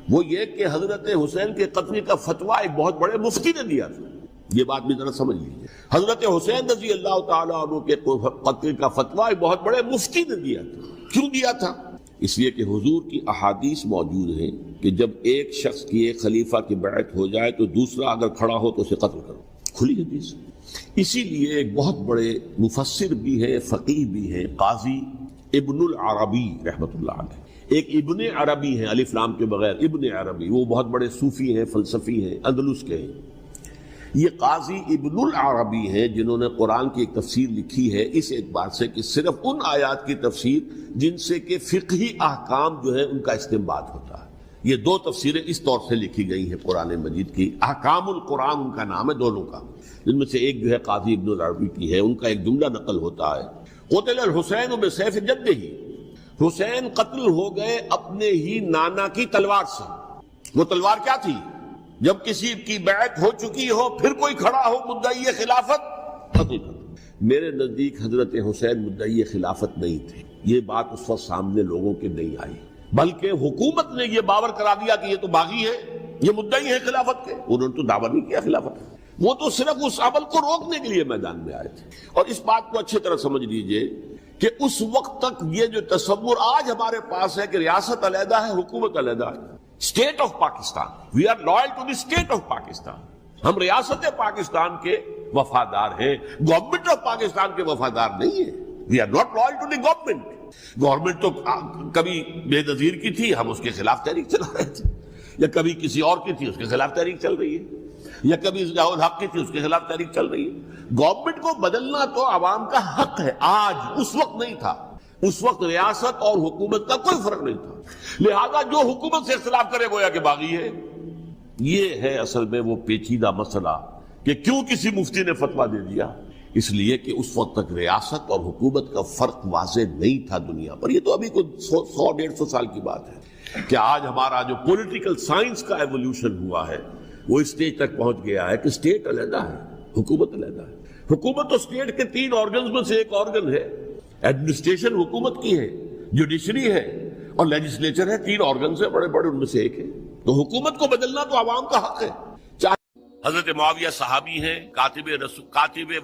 وہ یہ کہ حضرت حسین کے قتل کا فتویٰ ایک بہت بڑے مفتی نے دیا تھا۔ یہ بات بھی ذرا سمجھ لیجیے، حضرت حسین رضی اللہ تعالیٰ عنہ کے قتل کا فتویٰ ایک بہت بڑے مفتی نے دیا تھا۔ کیوں دیا تھا؟ اس لیے کہ حضور کی احادیث موجود ہیں کہ جب ایک شخص کی ایک خلیفہ کی بیعت ہو جائے تو دوسرا اگر کھڑا ہو تو اسے قتل کرو، کھلی حدیث۔ اسی لیے ایک بہت بڑے مفسر بھی ہیں، فقیہ بھی ہیں، قاضی ابن العربی رحمۃ اللہ علیہ، ایک ابن عربی ہیں الف لام کے بغیر، ابن عربی، وہ بہت بڑے صوفی ہیں، فلسفی ہیں، اندلس کے ہیں۔ یہ قاضی ابن العربی ہیں جنہوں نے قرآن کی ایک تفسیر لکھی ہے اس اعتبار سے کہ صرف ان آیات کی تفسیر جن سے کہ فقہی احکام جو ہے ان کا استنباط ہوتا ہے۔ یہ 2 تفسیریں اس طور سے لکھی گئی ہیں قرآن مجید کی، احکام القرآن ان کا نام ہے دونوں کا، جن میں سے ایک جو ہے قاضی ابن العربی کی ہے۔ ان کا ایک جملہ نقل ہوتا ہے، قتل الحسین بسیف جدہ، حسین قتل ہو گئے اپنے ہی نانا کی تلوار سے۔ وہ تلوار کیا تھی؟ جب کسی کی بیعت ہو چکی ہو پھر کوئی کھڑا ہو مدعی خلافت، قتل کر۔ میرے نزدیک حضرت حسین مدعی خلافت نہیں تھے، یہ بات اس وقت سامنے لوگوں کے نہیں آئی، بلکہ حکومت نے یہ باور کرا دیا کہ یہ تو باغی ہے، یہ مدعی ہے خلافت کے۔ انہوں نے تو دعویٰ نہیں کیا خلافت، وہ تو صرف اس عمل کو روکنے کے لیے میدان میں آئے تھے۔ اور اس بات کو اچھی طرح سمجھ لیجئے کہ اس وقت تک یہ جو تصور آج ہمارے پاس ہے کہ ریاست علیحدہ ہے، حکومت علیحدہ ہے، state of Pakistan, we are loyal to the state of Pakistan, ہم ریاست پاکستان کے وفادار ہیں، گورنمنٹ آف پاکستان کے وفادار نہیں ہیں، we are not loyal to the government. Government تو کبھی بے نظیر کی تھی، ہم اس کے خلاف تحریک چلا رہے تھے، یا کبھی کسی اور کی تھی اس کے خلاف تحریک چل رہی ہے، یا کبھی ضیاء الحق کی تھی اس کے خلاف تحریک چل رہی ہے۔ گورنمنٹ کو بدلنا تو عوام کا حق ہے، آج، اس وقت نہیں تھا، اس وقت ریاست اور حکومت کا کوئی فرق نہیں تھا، لہذا جو حکومت سے اختلاف کرے گویا کہ باغی ہے۔ یہ ہے اصل میں وہ پیچیدہ مسئلہ کہ کیوں کسی مفتی نے فتویٰ دے دیا، اس لیے کہ اس وقت تک ریاست اور حکومت کا فرق واضح نہیں تھا دنیا پر۔ یہ تو ابھی کوئی 100-150 سال کی بات ہے کہ آج ہمارا جو پولیٹیکل سائنس کا ایولیوشن ہوا ہے وہ اس سٹیج تک پہنچ گیا ہے کہ اسٹیٹ علیحدہ ہے، حکومت علیحدہ ہے۔ حکومت تو اسٹیٹ کے 3 آرگنز میں سے ایک آرگن ہے، ایڈمنسٹریشن حکومت کی ہے، جوڈیشری ہے اور لیجسلیچر ہے، 3 آرگنز ہیں بڑے بڑے، ان میں سے ایک ہے۔ تو حکومت کو بدلنا تو عوام کا حق ہے۔ حضرت معاویہ صحابی ہیں، کاتب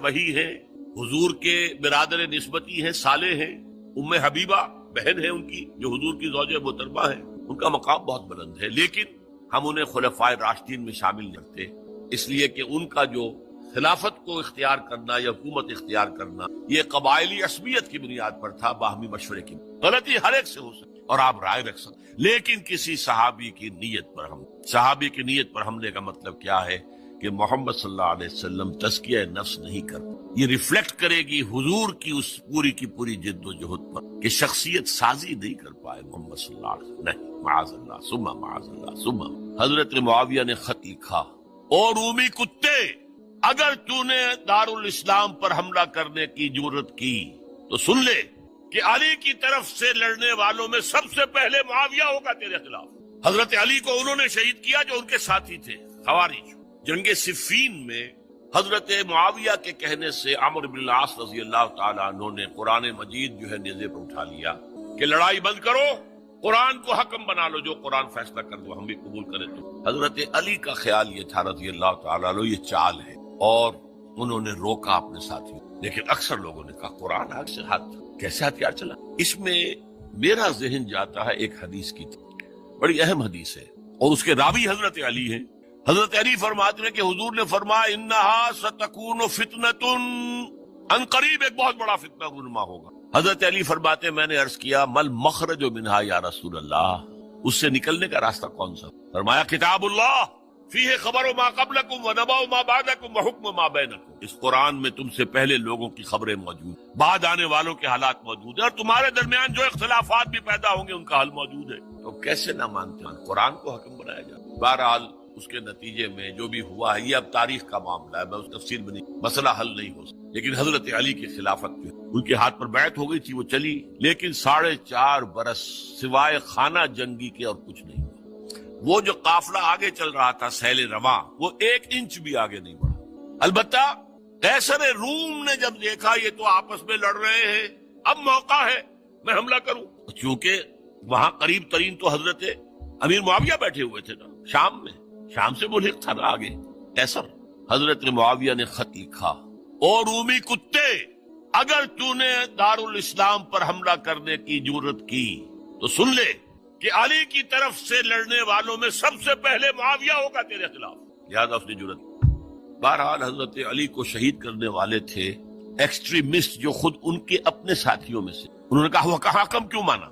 وحی ہیں، حضور کے برادر نسبتی ہیں، صالح ہیں، ام حبیبہ بہن ہے ان کی جو حضور کی زوجہ محترمہ ہے، ان کا مقام بہت بلند ہے، لیکن ہم انہیں خلفائے راشدین میں شامل کرتے اس لیے کہ ان کا جو خلافت کو اختیار کرنا یا حکومت اختیار کرنا یہ قبائلی عصبیت کی بنیاد پر تھا، باہمی مشورے کی۔ غلطی ہر ایک سے ہو سکتی، اور آپ رائے رکھ سکتے، لیکن کسی صحابی کی نیت پر حملے کا مطلب کیا ہے کہ محمد صلی اللہ علیہ وسلم تزکیہ نفس نہیں کرتے. یہ ریفلیکٹ کرے گی حضور کی اس پوری جد و جہد پر کہ شخصیت سازی نہیں کر پائے محمد صلی اللہ علیہ وسلم. نہیں، معاذ اللہ ثم معاذ اللہ ثم. حضرت معاویہ نے خط لکھا، اور رومی کتے، اگر تو نے دارالاسلام پر حملہ کرنے کی جرت کی تو سن لے کہ علی کی طرف سے لڑنے والوں میں سب سے پہلے معاویہ ہوگا تیرے خلاف. حضرت علی کو انہوں نے شہید کیا جو ان کے ساتھی تھے خوارج. جنگ صفین میں حضرت معاویہ کے کہنے سے عمرو بن العاص رضی اللہ تعالیٰ عنہ نے قرآن مجید جو ہے نیزے پر اٹھا لیا کہ لڑائی بند کرو، قرآن کو حکم بنا لو، جو قرآن فیصلہ کر دو ہم بھی قبول کریں. تو حضرت علی کا خیال یہ تھا رضی اللہ تعالیٰ عنہ یہ چال ہے، اور انہوں نے روکا اپنے ساتھیوں. لیکن اکثر لوگوں نے کہا قرآن حق سے ہاتھ کیسے ہتھیار چلا. اس میں میرا ذہن جاتا ہے ایک حدیث کی، بڑی اہم حدیث ہے، اور اس کے راوی حضرت علی ہیں. حضرت علی فرماتے ہیں کہ حضور نے فرمایا انہا ستکون فتنۃ، ان قریب ایک بہت بڑا فتنہ رونما ہوگا. حضرت علی فرماتے ہیں میں نے عرض کیا مل مخرج منہا یا رسول اللہ، اس سے نکلنے کا راستہ کون سا؟ فرمایا کتاب اللہ فیہ خبر ما قبلکم و نبأ ما بعدکم و حکم ما بینکم. اس قرآن میں تم سے پہلے لوگوں کی خبریں موجود، بعد آنے والوں کے حالات موجود ہیں، اور تمہارے درمیان جو اختلافات بھی پیدا ہوں گے ان کا حل موجود ہے. تو کیسے نہ مانتے ہیں قرآن کو حکم بنایا جائے. بہرحال اس کے نتیجے میں جو بھی ہوا ہے یہ اب تاریخ کا معاملہ ہے، میں اس تفصیل میں نہیں، مسئلہ حل نہیں ہو سکتا. لیکن حضرت علی کی خلافت جو ان کے ہاتھ پر بیعت ہو گئی تھی وہ چلی، لیکن 4.5 برس سوائے خانہ جنگی کے اور کچھ نہیں. وہ جو قافلہ آگے چل رہا تھا سیل رواں، وہ 1 انچ بھی آگے نہیں بڑھا. البتہ قیصر روم نے جب دیکھا یہ تو آپس میں لڑ رہے ہیں، اب موقع ہے میں حملہ کروں. چونکہ وہاں قریب ترین تو حضرت امیر معاویہ بیٹھے ہوئے تھے نا شام میں، شام سے ملحق تھا نا آگے قیصر. حضرت معاویہ نے خط لکھا، اور رومی کتے، اگر تو نے دارالاسلام پر حملہ کرنے کی جرت کی تو سن لے کہ علی کی طرف سے لڑنے والوں میں سب سے پہلے معاویہ ہوگا تیرے خلاف. لہذا اس نے جرت. بہرحال حضرت علی کو شہید کرنے والے تھے ایکسٹریمسٹ جو خود ان کے اپنے ساتھیوں میں سے. انہوں نے کہا وہ کہا حکم کیوں مانا؟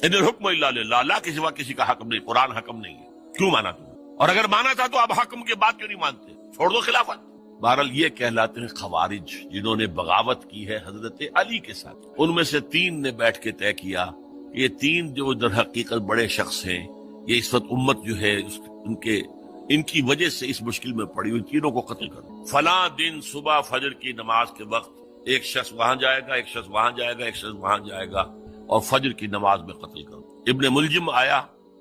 ان الحکم الا للہ، اللہ کے سوا کسی کا حکم نہیں، قرآن حکم نہیں ہے، کیوں مانا تم؟ اور اگر مانا تھا تو اب حکم کے بعد کیوں نہیں مانتے؟ چھوڑ دو خلافت. بہرحال یہ کہلاتے ہیں خوارج، جنہوں نے بغاوت کی ہے حضرت علی کے ساتھ. ان میں سے 3 نے بیٹھ کے طے کیا، یہ 3 جو در حقیقت بڑے شخص ہیں، یہ اس وقت امت جو ہے ان کی وجہ سے اس مشکل میں پڑی ہوئی، تینوں کو قتل کرو. فلاں دن صبح فجر کی نماز کے وقت ایک شخص وہاں جائے گا، ایک شخص وہاں جائے گا، ایک شخص وہاں جائے گا، اور فجر کی نماز میں قتل کرو. ابن ملجم آیا،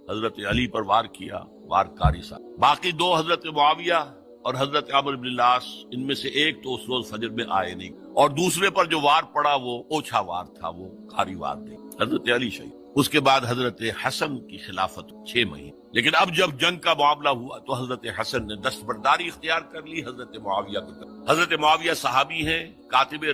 حضرت علی پر وار کیا، وار کاری صاحب. باقی 2 حضرت معاویہ اور حضرت عمرو بن العاص، ان میں سے ایک تو اس روز فجر میں آئے نہیں، اور دوسرے پر جو وار پڑا وہ اوچھا وار تھا، وہ کاری وار نہیں. حضرت علی شہید. اس کے بعد حضرت حسن کی خلافت 6 مہینے. لیکن اب جب جنگ کا معاملہ ہوا تو حضرت حسن نے دستبرداری اختیار کر لی حضرت معاویہ کو. حضرت معاویہ صحابی ہیں، کاتب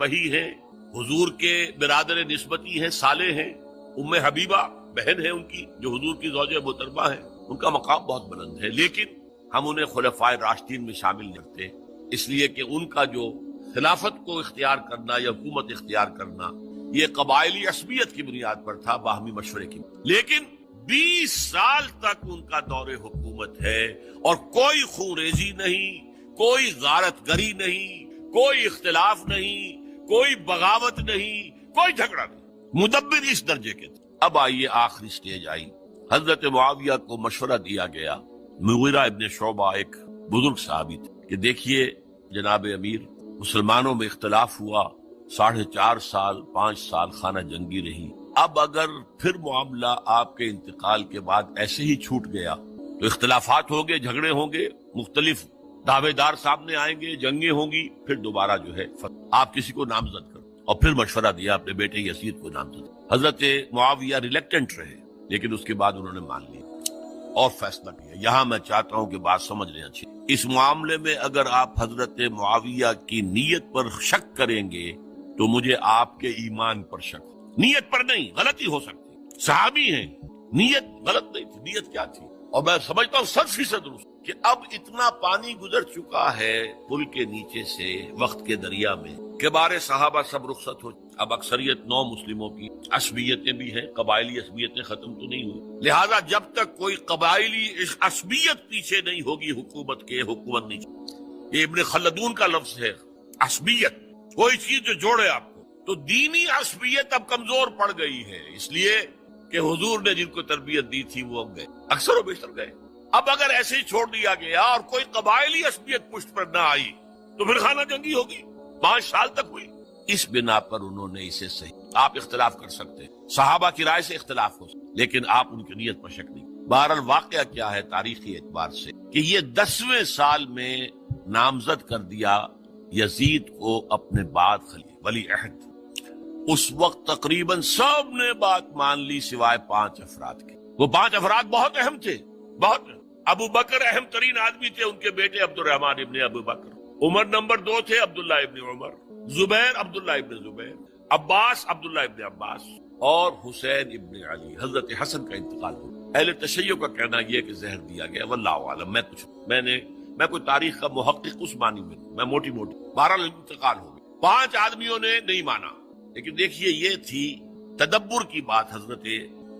وحی ہیں، حضور کے برادر نسبتی ہیں، صالح ہیں. ام حبیبہ بہن ہے ان کی جو حضور کی زوجہ محترمہ ہے، ان کا مقام بہت بلند ہے. لیکن ہم انہیں خلفائے راشدین میں شامل نہیں کرتے، اس لیے کہ ان کا جو خلافت کو اختیار کرنا یا حکومت اختیار کرنا یہ قبائلی عصبیت کی بنیاد پر تھا، باہمی مشورے کی. لیکن 20 سال تک ان کا دور حکومت ہے، اور کوئی خونریزی نہیں، کوئی غارت گری نہیں، کوئی اختلاف نہیں، کوئی بغاوت نہیں، کوئی جھگڑا نہیں. مدبر اس درجے کے تھے. اب آئیے آخری سٹیج آئی. حضرت معاویہ کو مشورہ دیا گیا. مغیرہ ابن شعبہ ایک بزرگ صحابی تھے کہ دیکھیے جناب امیر، مسلمانوں میں اختلاف ہوا، 4.5 سال 5 سال خانہ جنگی رہی. اب اگر پھر معاملہ آپ کے انتقال کے بعد ایسے ہی چھوٹ گیا تو اختلافات ہوں گے، جھگڑے ہوں گے، مختلف دعوے دار سامنے آئیں گے، جنگیں ہوں گی، پھر دوبارہ جو ہے آپ کسی کو نامزد کرو. اور پھر مشورہ دیا اپنے بیٹے یزید کو نامزد. حضرت معاویہ ریلیکٹنٹ رہے، لیکن اس کے بعد انہوں نے مان لیا اور فیصلہ کیا. یہاں میں چاہتا ہوں کہ بات سمجھ لیں اچھی. اس معاملے میں اگر آپ حضرت معاویہ کی نیت پر شک کریں گے تو مجھے آپ کے ایمان پر شک. نیت پر نہیں، غلطی ہو سکتی، صحابی ہیں، نیت غلط نہیں تھی. نیت کیا تھی؟ اور میں سمجھتا ہوں 100% درست کہ اب اتنا پانی گزر چکا ہے پل کے نیچے سے وقت کے دریا میں کہ بارے صحابہ سب رخصت ہو، اب اکثریت نو مسلموں کی عصبیتیں بھی ہیں، قبائلی عصبیتیں ختم تو نہیں ہوئی، لہذا جب تک کوئی قبائلی عصبیت پیچھے نہیں ہوگی حکومت کے، حکومت نہیں۔ یہ ابن خلدون کا لفظ ہے، عصبیت، کوئی چیز جو جوڑے آپ کو۔ تو دینی عصبیت اب کمزور پڑ گئی ہے، اس لیے کہ حضور نے جن کو تربیت دی تھی وہ اب گئے، اکثر و بیشتر گئے۔ اب اگر ایسے ہی چھوڑ دیا گیا اور کوئی قبائلی عصبیت پشت پر نہ آئی تو پھر خانہ جنگی ہوگی، 5 سال تک ہوئی۔ اس بنا پر انہوں نے اسے صحیح، آپ اختلاف کر سکتے ہیں، صحابہ کی رائے سے اختلاف ہو سکتا، لیکن آپ ان کی نیت پر شک نہیں۔ بہرحال واقعہ کیا ہے تاریخی اعتبار سے کہ یہ 10ویں سال میں نامزد کر دیا یزید کو اپنے بعد خلیفہ ولی عہد۔ اس وقت تقریباً سب نے بات مان لی سوائے 5 افراد کے۔ وہ 5 افراد بہت اہم تھے، بہت۔ ابو بکر اہم ترین آدمی تھے، ان کے بیٹے عبد الرحمن ابن ابو بکر۔ عمر نمبر 2 تھے، عبداللہ ابن عمر۔ زبیر عبداللہ ابن زبیر۔ عباس عبداللہ ابن عباس، اور حسین ابن علی۔ حضرت حسن کا انتقال ہوا۔ اہل تشیع کا کہنا یہ کہ زہر دیا گیا، واللہ عالم، میں کوئی تاریخ کا محقق اس معنی میں موٹی بہرحال انتقال ہو گیا۔ 5 آدمیوں نے نہیں مانا، لیکن دیکھیے یہ تھی تدبر کی بات حضرت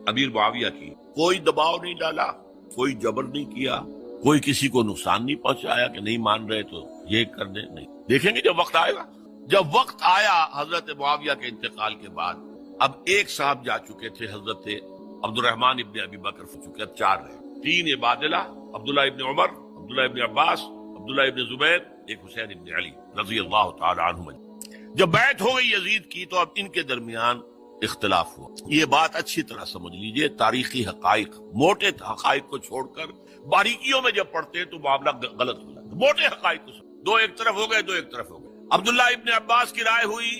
امیر معاویہ کی۔ کوئی دباؤ نہیں ڈالا، کوئی جبر نہیں کیا، کوئی کسی کو نقصان نہیں پہنچایا کہ نہیں مان رہے تو یہ کر دیں، نہیں۔ دیکھیں گے جب وقت آئے گا۔ جب وقت آیا حضرت معاویہ کے انتقال کے بعد، اب ایک صاحب جا چکے تھے، حضرت عبد الرحمن ابن ابی بکر ہو چکے، اب 4 رہے، 3 عبادلہ، عبداللہ ابن عمر، عبداللہ ابن عباس، عبداللہ ابن زبیر، ایک حسین ابن علی رضی اللہ تعالی عنہم۔ جب بیعت ہو گئی یزید کی تو اب ان کے درمیان اختلاف ہوا۔ یہ بات اچھی طرح سمجھ لیجئے، تاریخی حقائق، موٹے حقائق کو چھوڑ کر باریکیوں میں جب پڑھتے تو معاملہ غلط ہو جاتا۔ موٹے حقائق کو 2 ایک طرف ہو گئے، 2 ایک طرف ہو گئے۔ عبداللہ ابن عباس کی رائے ہوئی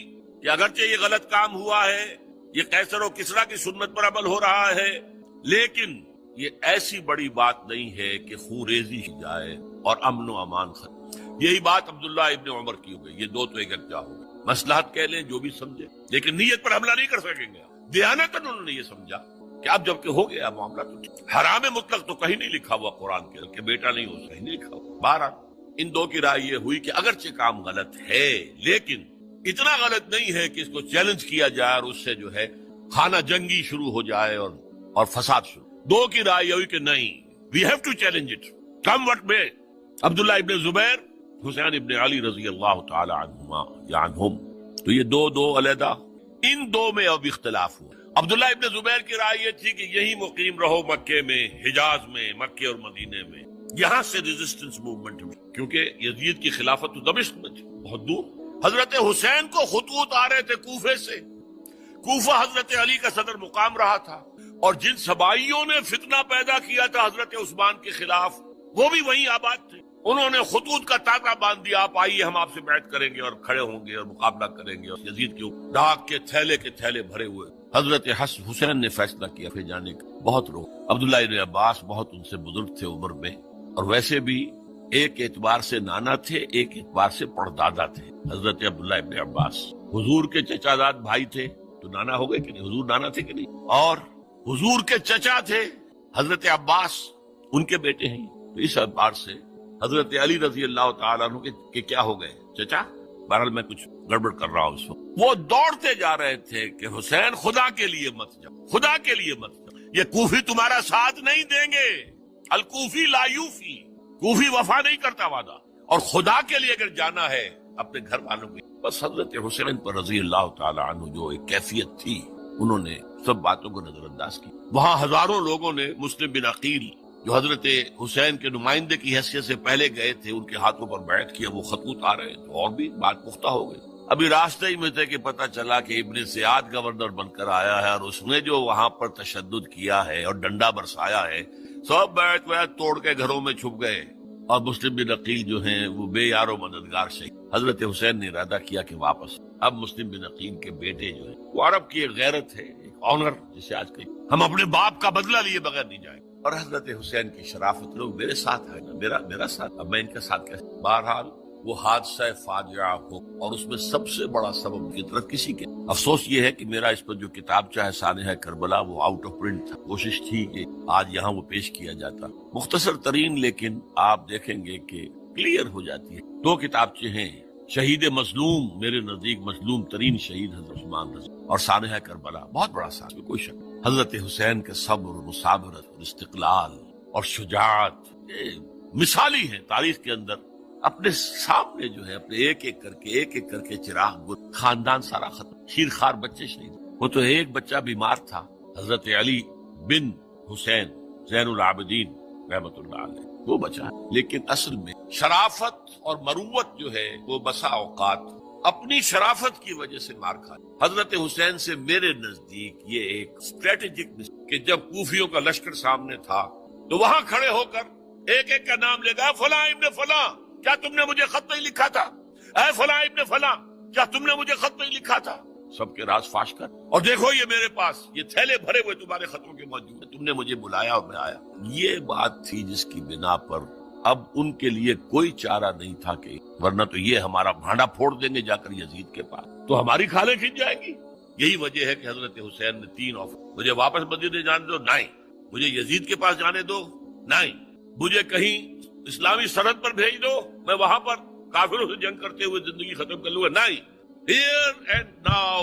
کہ اگرچہ یہ غلط کام ہوا ہے، یہ قیصر و کسریٰ کی سنت پر عمل ہو رہا ہے، لیکن یہ ایسی بڑی بات نہیں ہے کہ خون ریزی ہی جائے اور امن و امان ختم۔ یہی بات عبداللہ ابن عمر کی ہو گئی، یہ 2 تو یکجا ہو گئے۔ مصلحت کہہ لیں جو بھی سمجھے، لیکن نیت پر حملہ نہیں کر سکیں گے۔ دیانتاً انہوں نے یہ سمجھا کہ اب جب کہ ہو گیا معاملہ تو حرام مطلق تو کہیں نہیں لکھا ہوا قرآن کے، کہ بیٹا نہیں ہو، کہیں نہیں لکھا ہوا۔ بہرحال ان 2 کی رائے یہ ہوئی کہ اگرچہ کام غلط ہے لیکن اتنا غلط نہیں ہے کہ اس کو چیلنج کیا جائے اور اس سے جو ہے خانہ جنگی شروع ہو جائے اور فساد شروع۔ 2 کی رائے یہ ہوئی کہ نہیں، we have to challenge it come what may. Abdullah ابن زبیر، حسین ابن علی رضی اللہ تعالی عنہما یا عنہم، تو یہ 2 علیحدہ۔ ان 2 میں اب اختلاف ہوا۔ عبداللہ ابن زبیر کی رائے یہ تھی کہ یہی مقیم رہو مکے میں، حجاز میں، مکے اور مدینے میں، یہاں سے ریزسٹنس موومنٹ ہوئی، کیونکہ یزید کی خلافت تو دمشق میں تھی، بہت دور۔ حضرت حسین کو خطوط آ رہے تھے کوفے سے، کوفہ حضرت علی کا صدر مقام رہا تھا، اور جن سبائیوں نے فتنہ پیدا کیا تھا حضرت عثمان کے خلاف، وہ بھی وہیں آباد تھے۔ انہوں نے خطوط کا تاغا باندھ دیا، آپ آئیے ہم آپ سے بیعت کریں گے اور کھڑے ہوں گے اور مقابلہ کریں گے، اور یزید کے ڈاک کے تھیلے بھرے ہوئے۔ حضرت حسین نے فیصلہ کیا پھر جانے کا، بہت روک۔ عبداللہ ابن عباس بہت ان سے بزرگ تھے عمر میں، اور ویسے بھی ایک اعتبار سے نانا تھے، ایک اعتبار سے پردادا تھے۔ حضرت عبداللہ ابن عباس حضور کے چچا زاد بھائی تھے، تو نانا ہو گئے کہ نہیں، حضور نانا تھے کہ نہیں، اور حضور کے چچا تھے حضرت عباس، ان کے بیٹے ہیں، تو اس اعتبار سے حضرت علی رضی اللہ تعالیٰ عنہ کے کیا ہو گئے چچا۔ بہرحال میں کچھ گڑبڑ کر رہا ہوں اس وقت۔ وہ دوڑتے جا رہے تھے کہ حسین خدا کے لیے مت جاؤ، خدا کے لیے مت جاؤ، یہ کوفی تمہارا ساتھ نہیں دیں گے، الکوفی لا یوفی، کوفی وفا نہیں کرتا وعدہ، اور خدا کے لیے اگر جانا ہے اپنے گھر والوں کی۔ بس حضرت حسین پر رضی اللہ تعالیٰ عنہ جو ایک کیفیت تھی، انہوں نے سب باتوں کو نظر انداز کی۔ وہاں ہزاروں لوگوں نے، مسلم بن عقیل جو حضرت حسین کے نمائندے کی حیثیت سے پہلے گئے تھے، ان کے ہاتھوں پر بیعت کیا، وہ خطوط آ رہے تو اور بھی بات پختہ ہو گئی۔ ابھی راستے ہی میں تھے کہ پتہ چلا کہ ابن زیاد گورنر بن کر آیا ہے، اور اس نے جو وہاں پر تشدد کیا ہے اور ڈنڈا برسایا ہے، سب بیعت توڑ کے گھروں میں چھپ گئے، اور مسلم بن عقیل جو ہیں وہ بے یار و مددگار شہید۔ حضرت حسین نے ارادہ کیا کہ واپس۔ اب مسلم بن عقیل کے بیٹے جو ہیں، وہ عرب کی ایک غیرت ہے، ایک آنر جسے آج کہیں، ہم اپنے باپ کا بدلہ لیے بغیر نہیں جائیں، اور حضرت حسین کی شرافت، لوگ میرے ساتھ ہے، میرا ساتھ، اب میں ان کا ساتھ کیسے۔ بہرحال وہ حادثہ فاجعہ ہو، اور اس میں سب سے بڑا سبب کی طرف کسی کے، افسوس یہ ہے کہ میرا اس پر جو کتاب چاہے سانحہ کربلا، وہ آؤٹ آف پرنٹ تھا۔ کوشش تھی کہ آج یہاں وہ پیش کیا جاتا، مختصر ترین، لیکن آپ دیکھیں گے کہ کلیئر ہو جاتی ہے۔ 2 کتابچے ہیں، شہید مظلوم، میرے نزدیک مظلوم ترین شہید حضرت عثمان رضی اور سانحہ کربلا، بہت بڑا سانحہ، کوئی شک نہیں۔ حضرت حسین کے صبر اور مصابرت اور استقلال اور شجاعت یہ مثالی ہیں تاریخ کے اندر۔ اپنے سامنے جو ہے اپنے ایک ایک کر کے چراغ بجھ، خاندان سارا ختم، شیر خوار بچے شہید۔ وہ تو ایک بچہ بیمار تھا، حضرت علی بن حسین زین العابدین رحمت اللہ علیہ، وہ بچا ہے، لیکن اصل میں شرافت اور مروت جو ہے وہ بسا اوقات اپنی شرافت کی وجہ سے مار کھا۔ حضرت حسین سے میرے نزدیک یہ ایک اسٹریٹجک کہ جب کوفیوں کا لشکر سامنے تھا تو وہاں کھڑے ہو کر ایک ایک کا نام لے گا، فلاں ابن فلاں کیا تم نے مجھے خط نہیں لکھا تھا؟ اے فلاں ابن فلاں کیا تم نے مجھے خط نہیں لکھا تھا؟ سب کے راز فاش کر، اور دیکھو یہ میرے پاس یہ تھیلے بھرے ہوئے تمہارے خطوں کے موجود ہیں، تم نے مجھے بلایا اور میں آیا۔ یہ بات تھی جس کی بنا پر اب ان کے لیے کوئی چارہ نہیں تھا کہ ورنہ تو یہ ہمارا بھانڈا پھوڑ دیں گے جا کر یزید کے پاس، تو ہماری کھالیں کھنچ جائیں گی۔ یہی وجہ ہے کہ حضرت حسین نے 3 آفر، مجھے واپس مدینے جانے دو، نہیں، مجھے یزید کے پاس جانے دو، نہیں، مجھے کہیں اسلامی سرحد پر بھیج دو، میں وہاں پر کافروں سے جنگ کرتے ہوئے زندگی ختم کر لوں گا، نہیں، ہیئر اینڈ ناؤ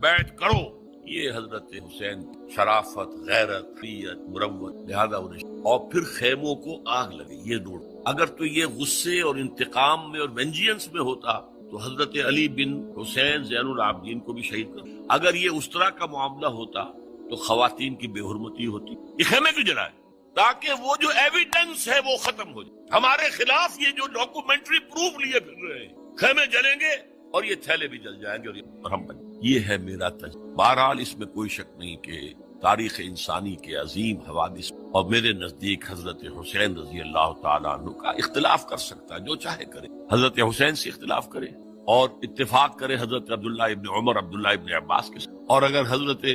بیٹھ کرو۔ یہ حضرت حسین شرافت، غیرت، فریت، مروت، لہذا انہیں اور پھر خیموں کو آگ لگی۔ یہ نوٹ اگر تو یہ غصے اور انتقام میں اور وینجینس میں ہوتا تو حضرت علی بن حسین زین العابدین کو بھی شہید کر، اگر یہ اس طرح کا معاملہ ہوتا تو خواتین کی بے حرمتی ہوتی۔ یہ خیمے کیوں جلائے؟ تاکہ وہ جو ایویڈنس ہے وہ ختم ہو جائے، ہمارے خلاف یہ جو ڈاکومنٹری پروف لیے پھر رہے ہیں، خیمے جلیں گے اور یہ تھیلے بھی جل جائیں گے اور ہم بن۔ یہ ہے میرا تجربہ۔ بہرحال اس میں کوئی شک نہیں کہ تاریخ انسانی کے عظیم حوادث اور میرے نزدیک حضرت حسین رضی اللہ تعالیٰ عنہ کا اختلاف کر سکتا ہے، جو چاہے کرے، حضرت حسین سے اختلاف کرے اور اتفاق کرے حضرت عبداللہ ابن عمر، عبداللہ ابن عباس کے ساتھ، اور اگر حضرت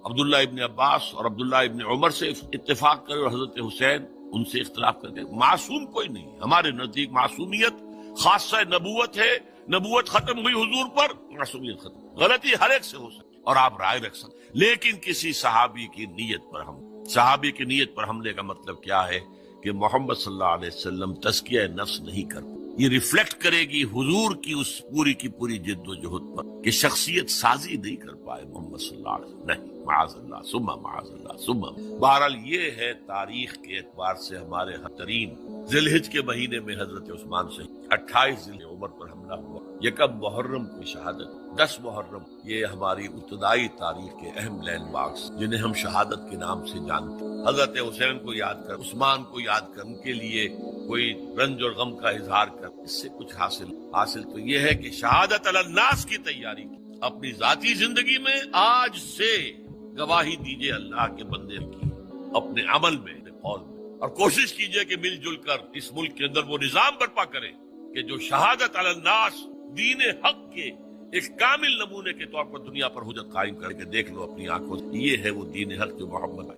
عبداللہ ابن عباس اور عبداللہ ابن عمر سے اتفاق کرے اور حضرت حسین ان سے اختلاف کرتے، معصوم کوئی نہیں۔ ہمارے نزدیک معصومیت خاصہ نبوت ہے، نبوت ختم ہوئی حضور پر، معصومیت ختم۔ غلطی ہر ایک سے ہو سکتی اور آپ رائے رکھ سکتے، لیکن کسی صحابی کی نیت پر صحابی کی نیت پر حملے کا مطلب کیا ہے کہ محمد صلی اللہ علیہ وسلم تزکیہ نفس نہیں کرتے۔ یہ ریفلیکٹ کرے گی حضور کی اس پوری کی پوری جد و جہد پر کہ شخصیت سازی نہیں کر پائے محمد صلی اللہ علیہ وسلم، نہیں، معاذ اللہ ثم معاذ اللہ ثم۔ بہرحال یہ ہے تاریخ کے اعتبار سے ہمارے ترین ذی الحجہ کے مہینے میں حضرت عثمان سے 28 ذی العمر پر حملہ ہوا، 1 محرم کی شہادت، 10 محرم، یہ ہماری ابتدائی تاریخ کے اہم لینڈ مارکس جنہیں ہم شہادت کے نام سے جانتے ہیں۔ حضرت حسین کو یاد کر، عثمان کو یاد کر، ان کے لیے کوئی رنج اور غم کا اظہار کر، اس سے کچھ حاصل تو یہ ہے کہ شہادت علی الناس کی تیاری کی۔ اپنی ذاتی زندگی میں آج سے گواہی دیجئے اللہ کے بندے کی، اپنے عمل میں، اپنے قول میں، اور کوشش کیجئے کہ مل جل کر اس ملک کے اندر وہ نظام برپا کریں کہ جو شہادت علی الناس، دین حق کے ایک کامل نمونے کے طور پر دنیا پر حجت قائم کر کے دیکھ لو اپنی آنکھوں سے، یہ ہے وہ دین حق جو محمد